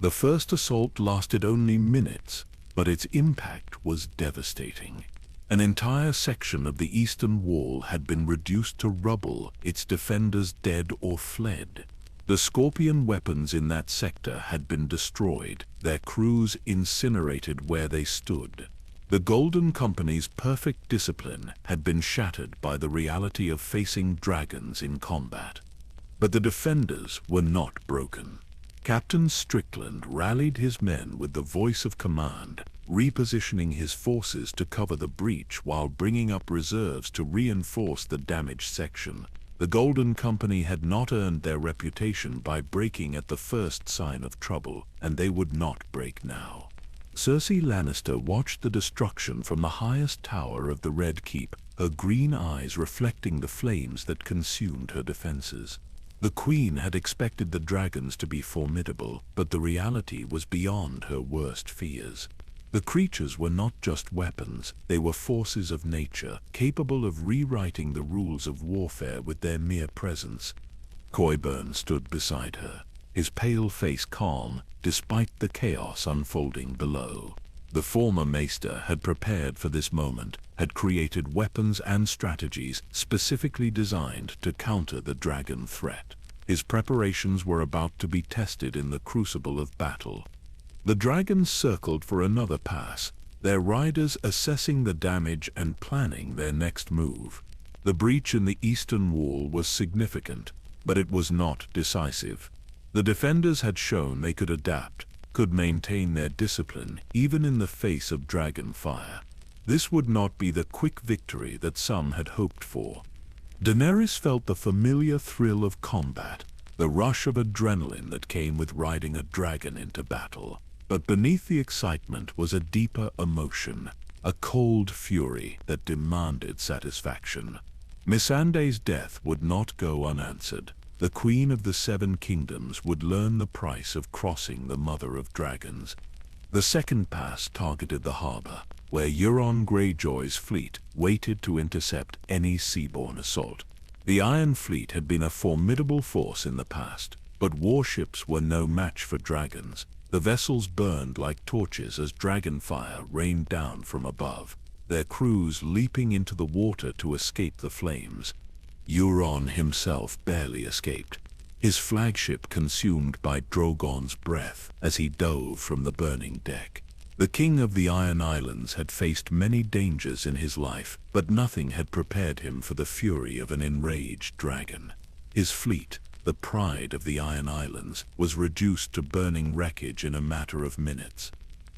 The first assault lasted only minutes, but its impact was devastating. An entire section of the eastern wall had been reduced to rubble, its defenders dead or fled. The scorpion weapons in that sector had been destroyed, their crews incinerated where they stood. The Golden Company's perfect discipline had been shattered by the reality of facing dragons in combat. But the defenders were not broken. Captain Strickland rallied his men with the voice of command. repositioning his forces to cover the breach while bringing up reserves to reinforce the damaged section. The Golden Company had not earned their reputation by breaking at the first sign of trouble, and they would not break now. Cersei Lannister watched the destruction from the highest tower of the Red Keep, her green eyes reflecting the flames that consumed her defenses. The Queen had expected the dragons to be formidable, but the reality was beyond her worst fears. The creatures were not just weapons, they were forces of nature, capable of rewriting the rules of warfare with their mere presence. Qyburn stood beside her, his pale face calm, despite the chaos unfolding below. The former Maester had prepared for this moment, had created weapons and strategies specifically designed to counter the dragon threat. His preparations were about to be tested in the crucible of battle. The dragons circled for another pass, their riders assessing the damage and planning their next move. The breach in the eastern wall was significant, but it was not decisive. The defenders had shown they could adapt, could maintain their discipline even in the face of dragon fire. This would not be the quick victory that some had hoped for. Daenerys felt the familiar thrill of combat, the rush of adrenaline that came with riding a dragon into battle. But beneath the excitement was a deeper emotion, a cold fury that demanded satisfaction. Missandei's death would not go unanswered. The Queen of the Seven Kingdoms would learn the price of crossing the Mother of Dragons. The second pass targeted the harbor, where Euron Greyjoy's fleet waited to intercept any seaborne assault. The Iron Fleet had been a formidable force in the past, but warships were no match for dragons. The vessels burned like torches as dragon fire rained down from above, their crews leaping into the water to escape the flames. Euron himself barely escaped, his flagship consumed by Drogon's breath as he dove from the burning deck. The King of the Iron Islands had faced many dangers in his life, but nothing had prepared him for the fury of an enraged dragon. His fleet, the pride of the Iron Islands, was reduced to burning wreckage in a matter of minutes.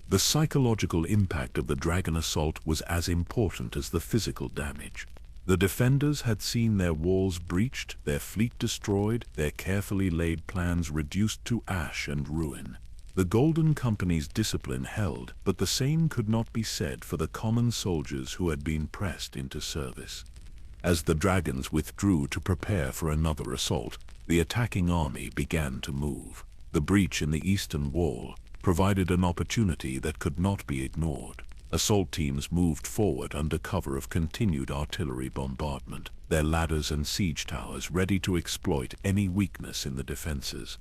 The psychological impact of the dragon assault was as important as the physical damage. The defenders had seen their walls breached, their fleet destroyed, their carefully laid plans reduced to ash and ruin. The Golden Company's discipline held, but the same could not be said for the common soldiers who had been pressed into service. As the dragons withdrew to prepare for another assault, the attacking army began to move. The breach in the eastern wall provided an opportunity that could not be ignored. Assault teams moved forward under cover of continued artillery bombardment, their ladders and siege towers ready to exploit any weakness in the defenses.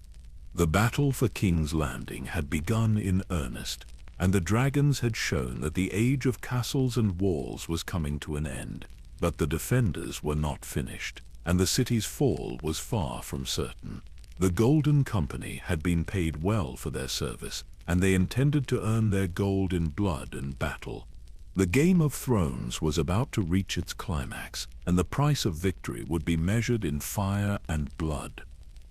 The battle for King's Landing had begun in earnest, and the dragons had shown that the age of castles and walls was coming to an end. But the defenders were not finished, and the city's fall was far from certain. The Golden Company had been paid well for their service, and they intended to earn their gold in blood and battle. The Game of Thrones was about to reach its climax, and the price of victory would be measured in fire and blood.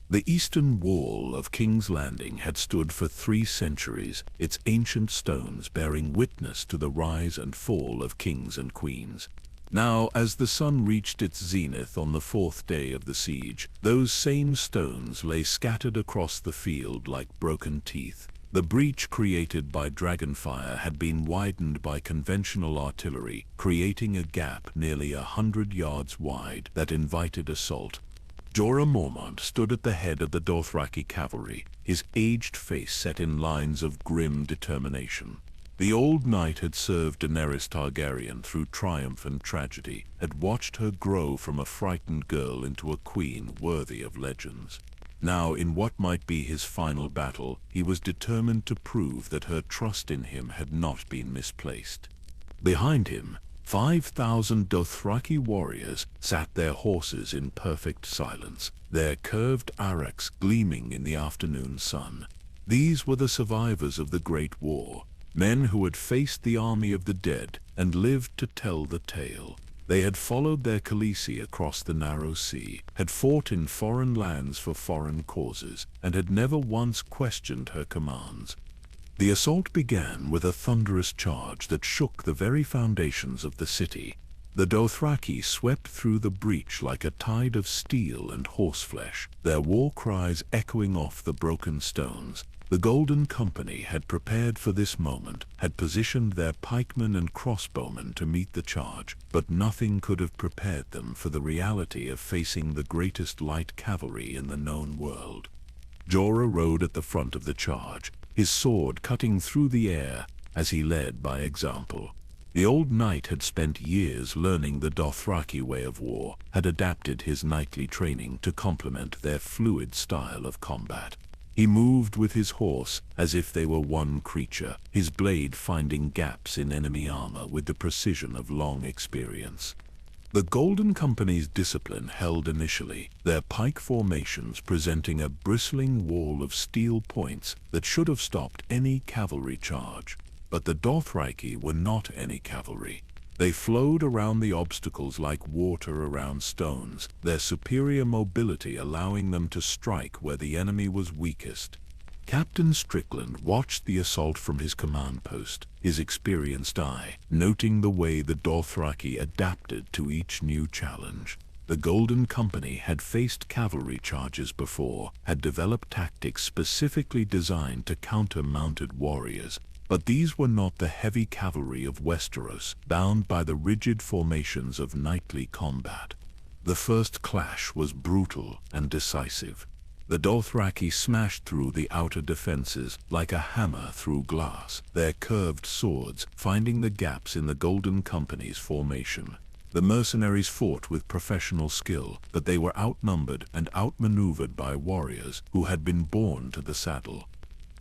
The eastern wall of King's Landing had stood for 3 centuries, its ancient stones bearing witness to the rise and fall of kings and queens. Now, as the sun reached its zenith on the 4th day of the siege, those same stones lay scattered across the field like broken teeth. The breach created by dragonfire had been widened by conventional artillery, creating a gap nearly 100 yards wide that invited assault. Jorah Mormont stood at the head of the Dothraki cavalry, his aged face set in lines of grim determination. The old knight had served Daenerys Targaryen through triumph and tragedy, had watched her grow from a frightened girl into a queen worthy of legends. Now, in what might be his final battle, he was determined to prove that her trust in him had not been misplaced. Behind him, 5,000 Dothraki warriors sat their horses in perfect silence, their curved arcs gleaming in the afternoon sun. These were the survivors of the Great War, men who had faced the army of the dead and lived to tell the tale. They had followed their Khaleesi across the narrow sea, had fought in foreign lands for foreign causes, and had never once questioned her commands. The assault began with a thunderous charge that shook the very foundations of the city. The Dothraki swept through the breach like a tide of steel and horseflesh, their war cries echoing off the broken stones. The Golden Company had prepared for this moment, had positioned their pikemen and crossbowmen to meet the charge, but nothing could have prepared them for the reality of facing the greatest light cavalry in the known world. Jorah rode at the front of the charge, his sword cutting through the air as he led by example. The old knight had spent years learning the Dothraki way of war, had adapted his knightly training to complement their fluid style of combat. He moved with his horse as if they were one creature, his blade finding gaps in enemy armor with the precision of long experience. The Golden Company's discipline held initially, their pike formations presenting a bristling wall of steel points that should have stopped any cavalry charge. But the Dothraki were not any cavalry. They flowed around the obstacles like water around stones, their superior mobility allowing them to strike where the enemy was weakest. Captain Strickland watched the assault from his command post, his experienced eye, noting the way the Dothraki adapted to each new challenge. The Golden Company had faced cavalry charges before, had developed tactics specifically designed to counter mounted warriors. But these were not the heavy cavalry of Westeros, bound by the rigid formations of knightly combat. The first clash was brutal and decisive. The Dothraki smashed through the outer defenses like a hammer through glass, their curved swords finding the gaps in the Golden Company's formation. The mercenaries fought with professional skill, but they were outnumbered and outmaneuvered by warriors who had been born to the saddle.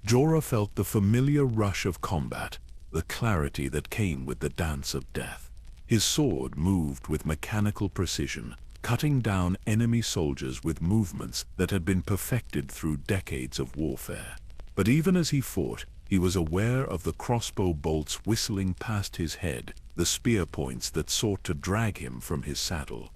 Jorah felt the familiar rush of combat, the clarity that came with the dance of death. His sword moved with mechanical precision, cutting down enemy soldiers with movements that had been perfected through decades of warfare. But even as he fought, he was aware of the crossbow bolts whistling past his head, the spear points that sought to drag him from his saddle.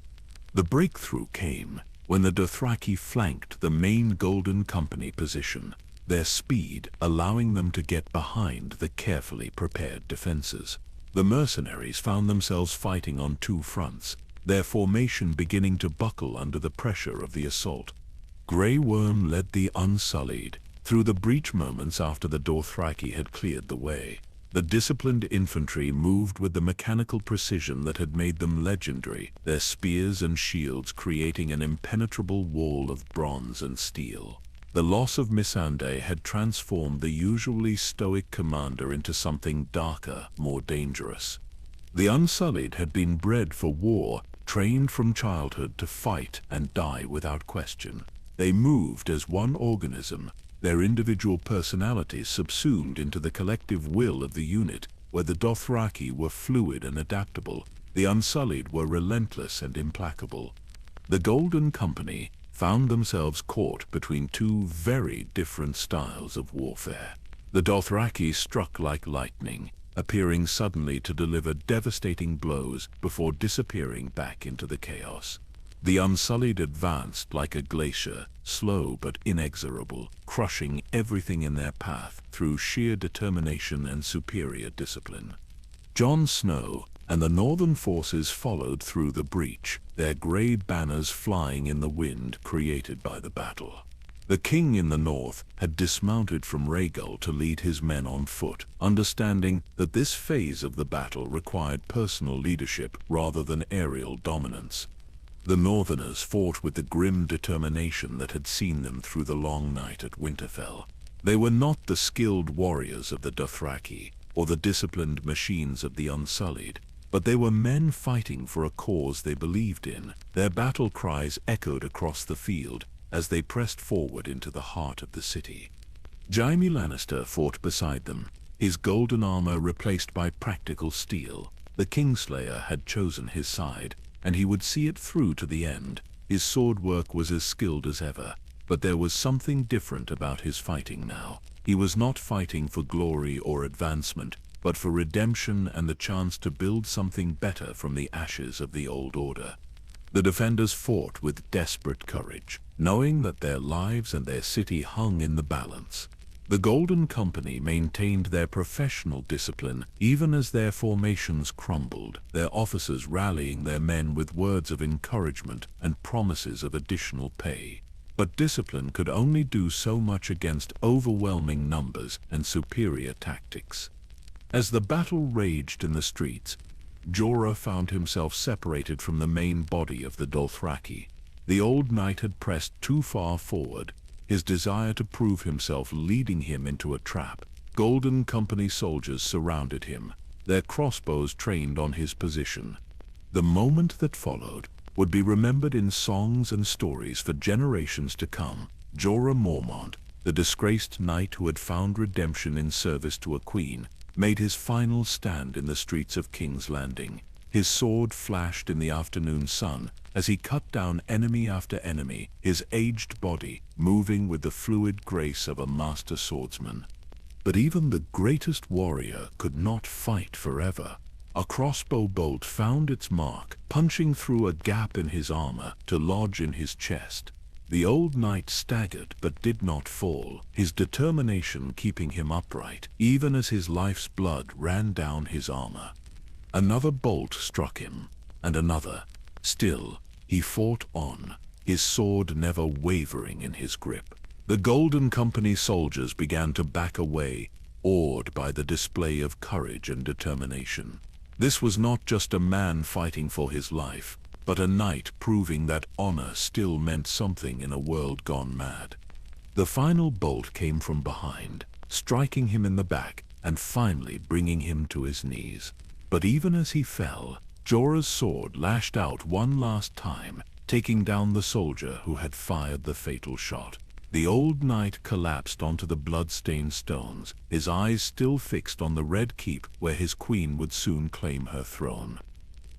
The breakthrough came when the Dothraki flanked the main Golden Company position, their speed allowing them to get behind the carefully prepared defenses. The mercenaries found themselves fighting on two fronts, their formation beginning to buckle under the pressure of the assault. Grey Worm led the Unsullied through the breach moments after the Dothraki had cleared the way. The disciplined infantry moved with the mechanical precision that had made them legendary, their spears and shields creating an impenetrable wall of bronze and steel. The loss of Missandei had transformed the usually stoic commander into something darker, more dangerous. The Unsullied had been bred for war, trained from childhood to fight and die without question. They moved as one organism, their individual personalities subsumed into the collective will of the unit. Where the Dothraki were fluid and adaptable, the Unsullied were relentless and implacable. The Golden Company found themselves caught between two very different styles of warfare. The Dothraki struck like lightning, appearing suddenly to deliver devastating blows before disappearing back into the chaos. The Unsullied advanced like a glacier, slow but inexorable, crushing everything in their path through sheer determination and superior discipline. Jon Snow and the northern forces followed through the breach, their grey banners flying in the wind created by the battle. The king in the north had dismounted from Rhaegal to lead his men on foot, understanding that this phase of the battle required personal leadership rather than aerial dominance. The Northerners fought with the grim determination that had seen them through the long night at Winterfell. They were not the skilled warriors of the Dothraki, or the disciplined machines of the Unsullied, but they were men fighting for a cause they believed in. Their battle cries echoed across the field as they pressed forward into the heart of the city. Jaime Lannister fought beside them, his golden armor replaced by practical steel. The Kingslayer had chosen his side, and he would see it through to the end. His sword work was as skilled as ever, but there was something different about his fighting now. He was not fighting for glory or advancement, but for redemption and the chance to build something better from the ashes of the old order. The defenders fought with desperate courage, knowing that their lives and their city hung in the balance. The Golden Company maintained their professional discipline even as their formations crumbled, their officers rallying their men with words of encouragement and promises of additional pay. But discipline could only do so much against overwhelming numbers and superior tactics. As the battle raged in the streets, Jorah found himself separated from the main body of the Dothraki. The old knight had pressed too far forward, his desire to prove himself leading him into a trap. Golden Company soldiers surrounded him, their crossbows trained on his position. The moment that followed would be remembered in songs and stories for generations to come. Jorah Mormont, the disgraced knight who had found redemption in service to a queen, made his final stand in the streets of King's Landing. His sword flashed in the afternoon sun as he cut down enemy after enemy, his aged body moving with the fluid grace of a master swordsman. But even the greatest warrior could not fight forever. A crossbow bolt found its mark, punching through a gap in his armor to lodge in his chest. The old knight staggered but did not fall, his determination keeping him upright, even as his life's blood ran down his armor. Another bolt struck him, and another. Still, he fought on, his sword never wavering in his grip. The Golden Company soldiers began to back away, awed by the display of courage and determination. This was not just a man fighting for his life, but a knight proving that honor still meant something in a world gone mad. The final bolt came from behind, striking him in the back and finally bringing him to his knees. But even as he fell, Jorah's sword lashed out one last time, taking down the soldier who had fired the fatal shot. The old knight collapsed onto the blood-stained stones, his eyes still fixed on the Red Keep where his queen would soon claim her throne.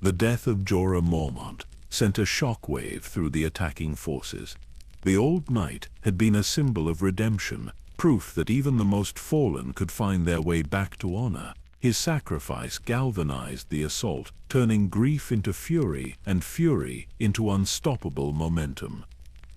The death of Jorah Mormont sent a shockwave through the attacking forces. The old knight had been a symbol of redemption, proof that even the most fallen could find their way back to honor. His sacrifice galvanized the assault, turning grief into fury and fury into unstoppable momentum.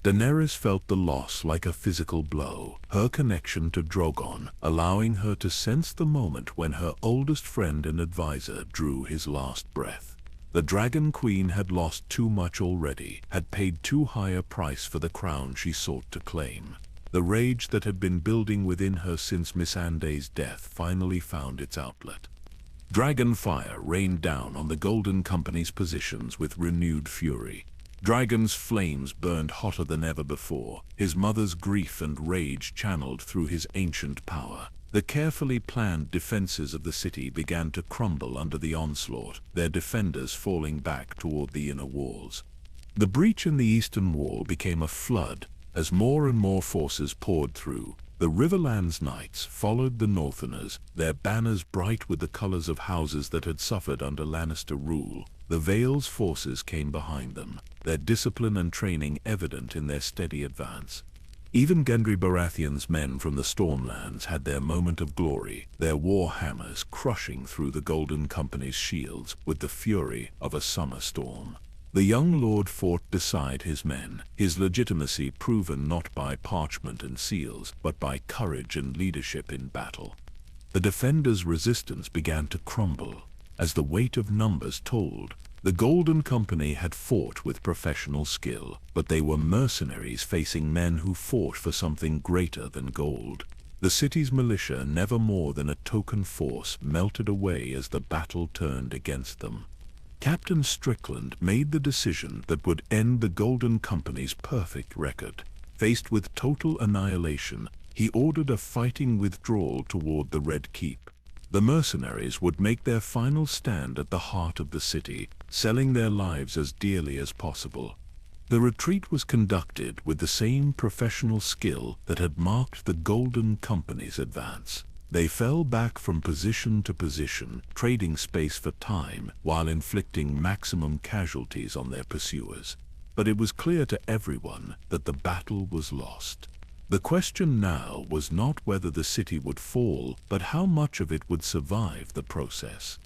Daenerys felt the loss like a physical blow, her connection to Drogon allowing her to sense the moment when her oldest friend and advisor drew his last breath. The Dragon Queen had lost too much already, had paid too high a price for the crown she sought to claim. The rage that had been building within her since Missandei's death finally found its outlet. Dragon fire rained down on the Golden Company's positions with renewed fury. Dragon's flames burned hotter than ever before, his mother's grief and rage channeled through his ancient power. The carefully planned defenses of the city began to crumble under the onslaught, their defenders falling back toward the inner walls. The breach in the eastern wall became a flood as more and more forces poured through. The Riverlands Knights followed the Northerners, their banners bright with the colors of houses that had suffered under Lannister rule. The Vale's forces came behind them, their discipline and training evident in their steady advance. Even Gendry Baratheon's men from the Stormlands had their moment of glory, their war hammers crushing through the Golden Company's shields with the fury of a summer storm. The young lord fought beside his men, his legitimacy proven not by parchment and seals, but by courage and leadership in battle. The defenders' resistance began to crumble, as the weight of numbers told. The Golden Company had fought with professional skill, but they were mercenaries facing men who fought for something greater than gold. The city's militia, never more than a token force, melted away as the battle turned against them. Captain Strickland made the decision that would end the Golden Company's perfect record. Faced with total annihilation, he ordered a fighting withdrawal toward the Red Keep. The mercenaries would make their final stand at the heart of the city, selling their lives as dearly as possible. The retreat was conducted with the same professional skill that had marked the Golden Company's advance. They fell back from position to position, trading space for time while inflicting maximum casualties on their pursuers. But it was clear to everyone that the battle was lost. The question now was not whether the city would fall, but how much of it would survive the process.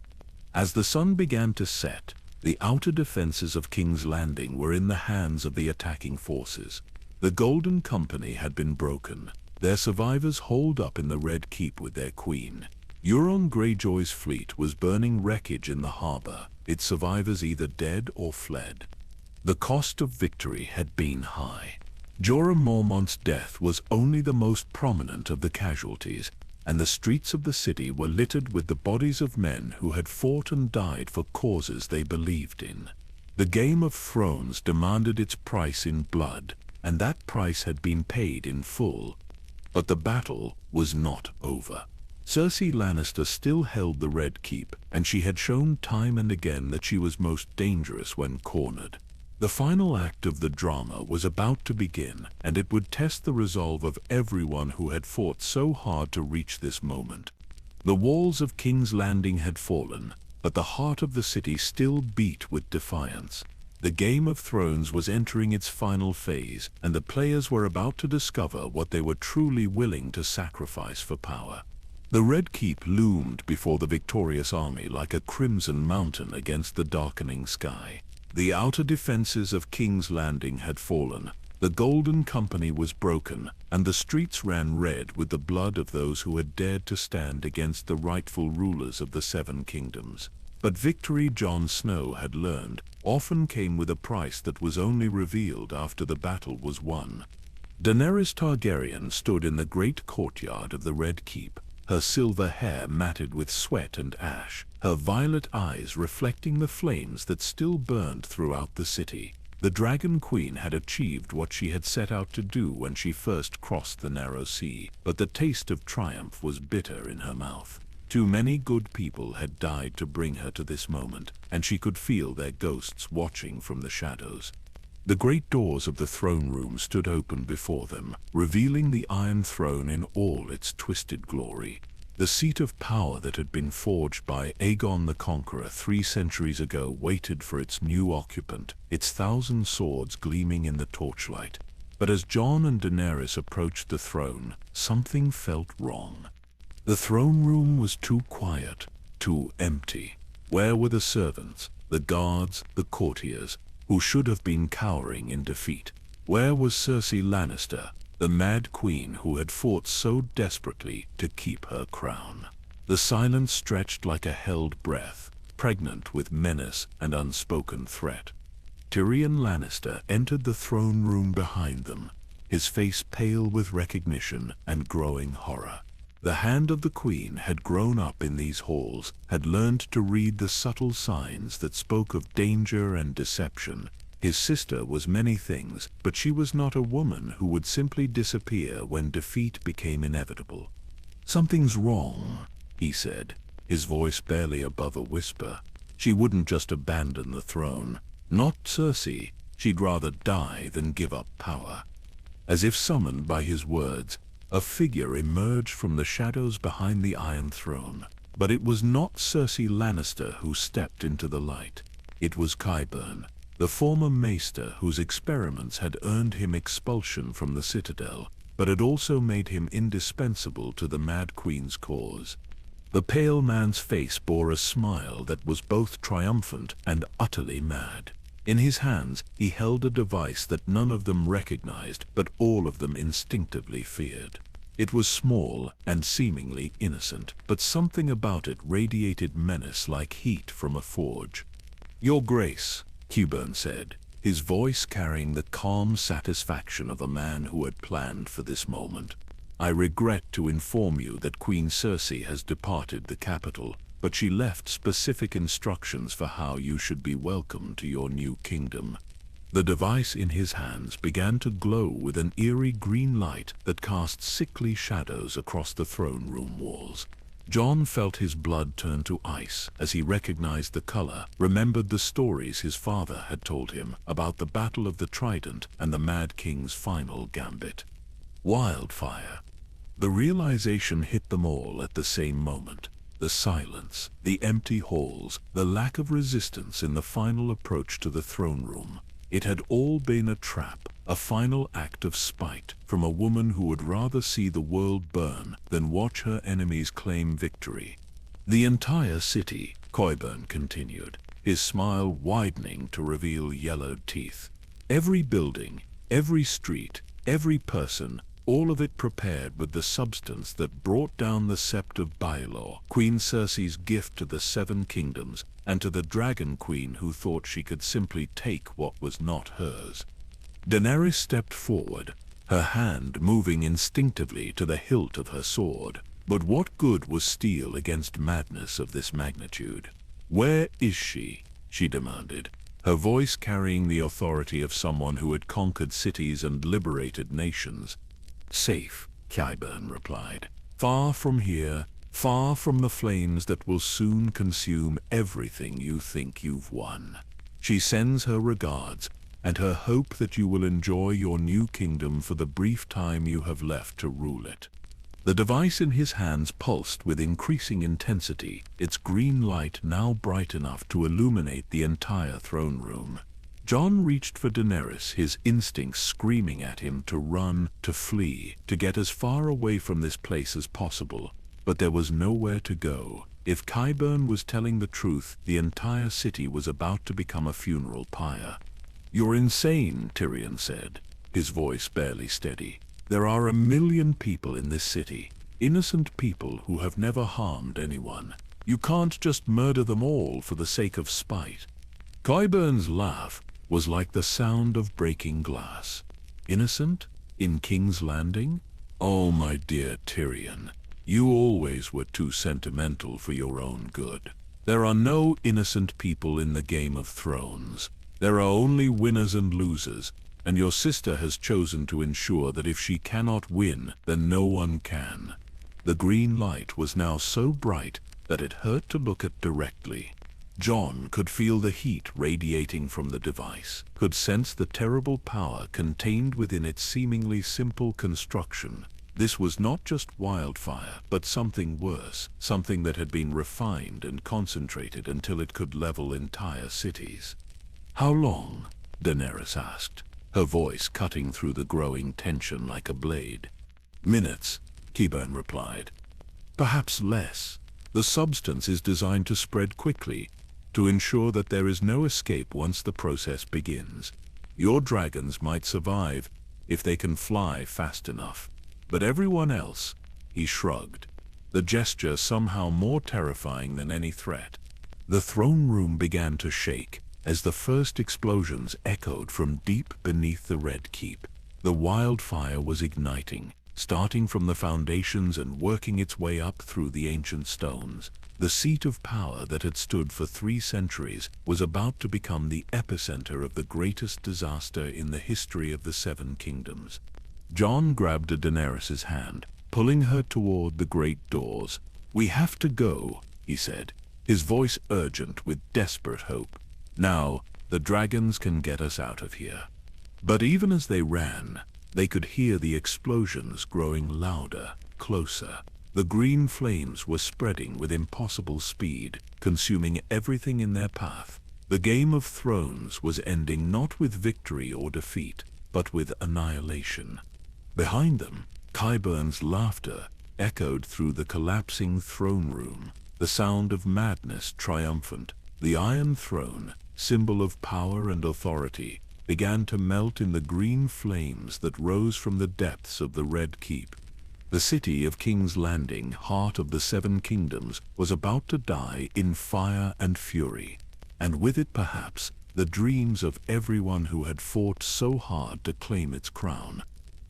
As the sun began to set, the outer defenses of King's Landing were in the hands of the attacking forces. The Golden Company had been broken, Their survivors holed up in the Red Keep with their queen. Euron Greyjoy's fleet was burning wreckage in the harbor, its survivors either dead or fled. The cost of victory had been high. Jorah Mormont's death was only the most prominent of the casualties, and the streets of the city were littered with the bodies of men who had fought and died for causes they believed in. The Game of Thrones demanded its price in blood, and that price had been paid in full. But the battle was not over. Cersei Lannister still held the Red Keep, and she had shown time and again that she was most dangerous when cornered. The final act of the drama was about to begin, and it would test the resolve of everyone who had fought so hard to reach this moment. The walls of King's Landing had fallen, but the heart of the city still beat with defiance. The Game of Thrones was entering its final phase, and the players were about to discover what they were truly willing to sacrifice for power. The Red Keep loomed before the victorious army like a crimson mountain against the darkening sky. The outer defenses of King's Landing had fallen, the Golden Company was broken, and the streets ran red with the blood of those who had dared to stand against the rightful rulers of the Seven Kingdoms. But victory, Jon Snow had learned, often came with a price that was only revealed after the battle was won. Daenerys Targaryen stood in the great courtyard of the Red Keep, her silver hair matted with sweat and ash, her violet eyes reflecting the flames that still burned throughout the city. The Dragon Queen had achieved what she had set out to do when she first crossed the narrow sea, but the taste of triumph was bitter in her mouth. Too many good people had died to bring her to this moment, and she could feel their ghosts watching from the shadows. The great doors of the throne room stood open before them, revealing the Iron Throne in all its twisted glory. The seat of power that had been forged by Aegon the Conqueror 3 centuries ago waited for its new occupant, its 1,000 swords gleaming in the torchlight. But as Jon and Daenerys approached the throne, something felt wrong. The throne room was too quiet, too empty. Where were the servants, the guards, the courtiers, who should have been cowering in defeat? Where was Cersei Lannister, the Mad Queen who had fought so desperately to keep her crown? The silence stretched like a held breath, pregnant with menace and unspoken threat. Tyrion Lannister entered the throne room behind them, his face pale with recognition and growing horror. The hand of the Queen had grown up in these halls, had learned to read the subtle signs that spoke of danger and deception. His sister was many things, but she was not a woman who would simply disappear when defeat became inevitable. "Something's wrong," he said, his voice barely above a whisper. She wouldn't just abandon the throne. Not Cersei. She'd rather die than give up power. As if summoned by his words, a figure emerged from the shadows behind the Iron Throne. But it was not Cersei Lannister who stepped into the light. It was Qyburn, the former maester whose experiments had earned him expulsion from the Citadel, but had also made him indispensable to the Mad Queen's cause. The pale man's face bore a smile that was both triumphant and utterly mad. In his hands, he held a device that none of them recognized, but all of them instinctively feared. It was small and seemingly innocent, but something about it radiated menace like heat from a forge. "Your Grace," Qyburn said, his voice carrying the calm satisfaction of a man who had planned for this moment. "I regret to inform you that Queen Cersei has departed the capital, but she left specific instructions for how you should be welcomed to your new kingdom." The device in his hands began to glow with an eerie green light that cast sickly shadows across the throne room walls. Jon felt his blood turn to ice as he recognized the color, remembered the stories his father had told him about the Battle of the Trident and the Mad King's final gambit. Wildfire. The realization hit them all at the same moment. The silence, the empty halls, the lack of resistance in the final approach to the throne room. It had all been a trap, a final act of spite from a woman who would rather see the world burn than watch her enemies claim victory. "The entire city," Qyburn continued, his smile widening to reveal yellowed teeth. "Every building, every street, every person, all of it prepared with the substance that brought down the Sept of Baelor, Queen Cersei's gift to the Seven Kingdoms, and to the Dragon Queen who thought she could simply take what was not hers. Daenerys stepped forward, her hand moving instinctively to the hilt of her sword. But what good was steel against madness of this magnitude? "Where is she?" she demanded, her voice carrying the authority of someone who had conquered cities and liberated nations. "Safe," Qyburn replied. "Far from here, far from the flames that will soon consume everything you think you've won. She sends her regards, and her hope that you will enjoy your new kingdom for the brief time you have left to rule it." The device in his hands pulsed with increasing intensity, its green light now bright enough to illuminate the entire throne room. Jon reached for Daenerys, his instincts screaming at him to run, to flee, to get as far away from this place as possible. But there was nowhere to go. If Qyburn was telling the truth, the entire city was about to become a funeral pyre. "You're insane," Tyrion said, his voice barely steady. "There are 1,000,000 people in this city, innocent people who have never harmed anyone. You can't just murder them all for the sake of spite." Qyburn's laugh was like the sound of breaking glass. "Innocent? In King's Landing? Oh, my dear Tyrion, you always were too sentimental for your own good. There are no innocent people in the Game of Thrones. There are only winners and losers, and your sister has chosen to ensure that if she cannot win, then no one can." The green light was now so bright that it hurt to look at directly. Jon could feel the heat radiating from the device, could sense the terrible power contained within its seemingly simple construction. This was not just wildfire, but something worse, something that had been refined and concentrated until it could level entire cities. "How long?" Daenerys asked, her voice cutting through the growing tension like a blade. "Minutes," Qyburn replied. "Perhaps less. The substance is designed to spread quickly, to ensure that there is no escape once the process begins. Your dragons might survive if they can fly fast enough. But everyone else," he shrugged, the gesture somehow more terrifying than any threat. The throne room began to shake as the first explosions echoed from deep beneath the Red Keep. The wildfire was igniting, starting from the foundations and working its way up through the ancient stones. The seat of power that had stood for 3 centuries was about to become the epicenter of the greatest disaster in the history of the Seven Kingdoms. Jon grabbed Daenerys' hand, pulling her toward the great doors. "We have to go," he said, his voice urgent with desperate hope. "Now, the dragons can get us out of here." But even as they ran, they could hear the explosions growing louder, closer. The green flames were spreading with impossible speed, consuming everything in their path. The Game of Thrones was ending not with victory or defeat, but with annihilation. Behind them, Qyburn's laughter echoed through the collapsing throne room, the sound of madness triumphant. The Iron Throne, symbol of power and authority, began to melt in the green flames that rose from the depths of the Red Keep. The city of King's Landing, heart of the Seven Kingdoms, was about to die in fire and fury, and with it perhaps the dreams of everyone who had fought so hard to claim its crown.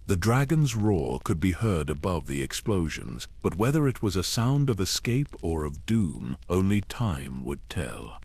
The dragon's roar could be heard above the explosions, but whether it was a sound of escape or of doom, only time would tell.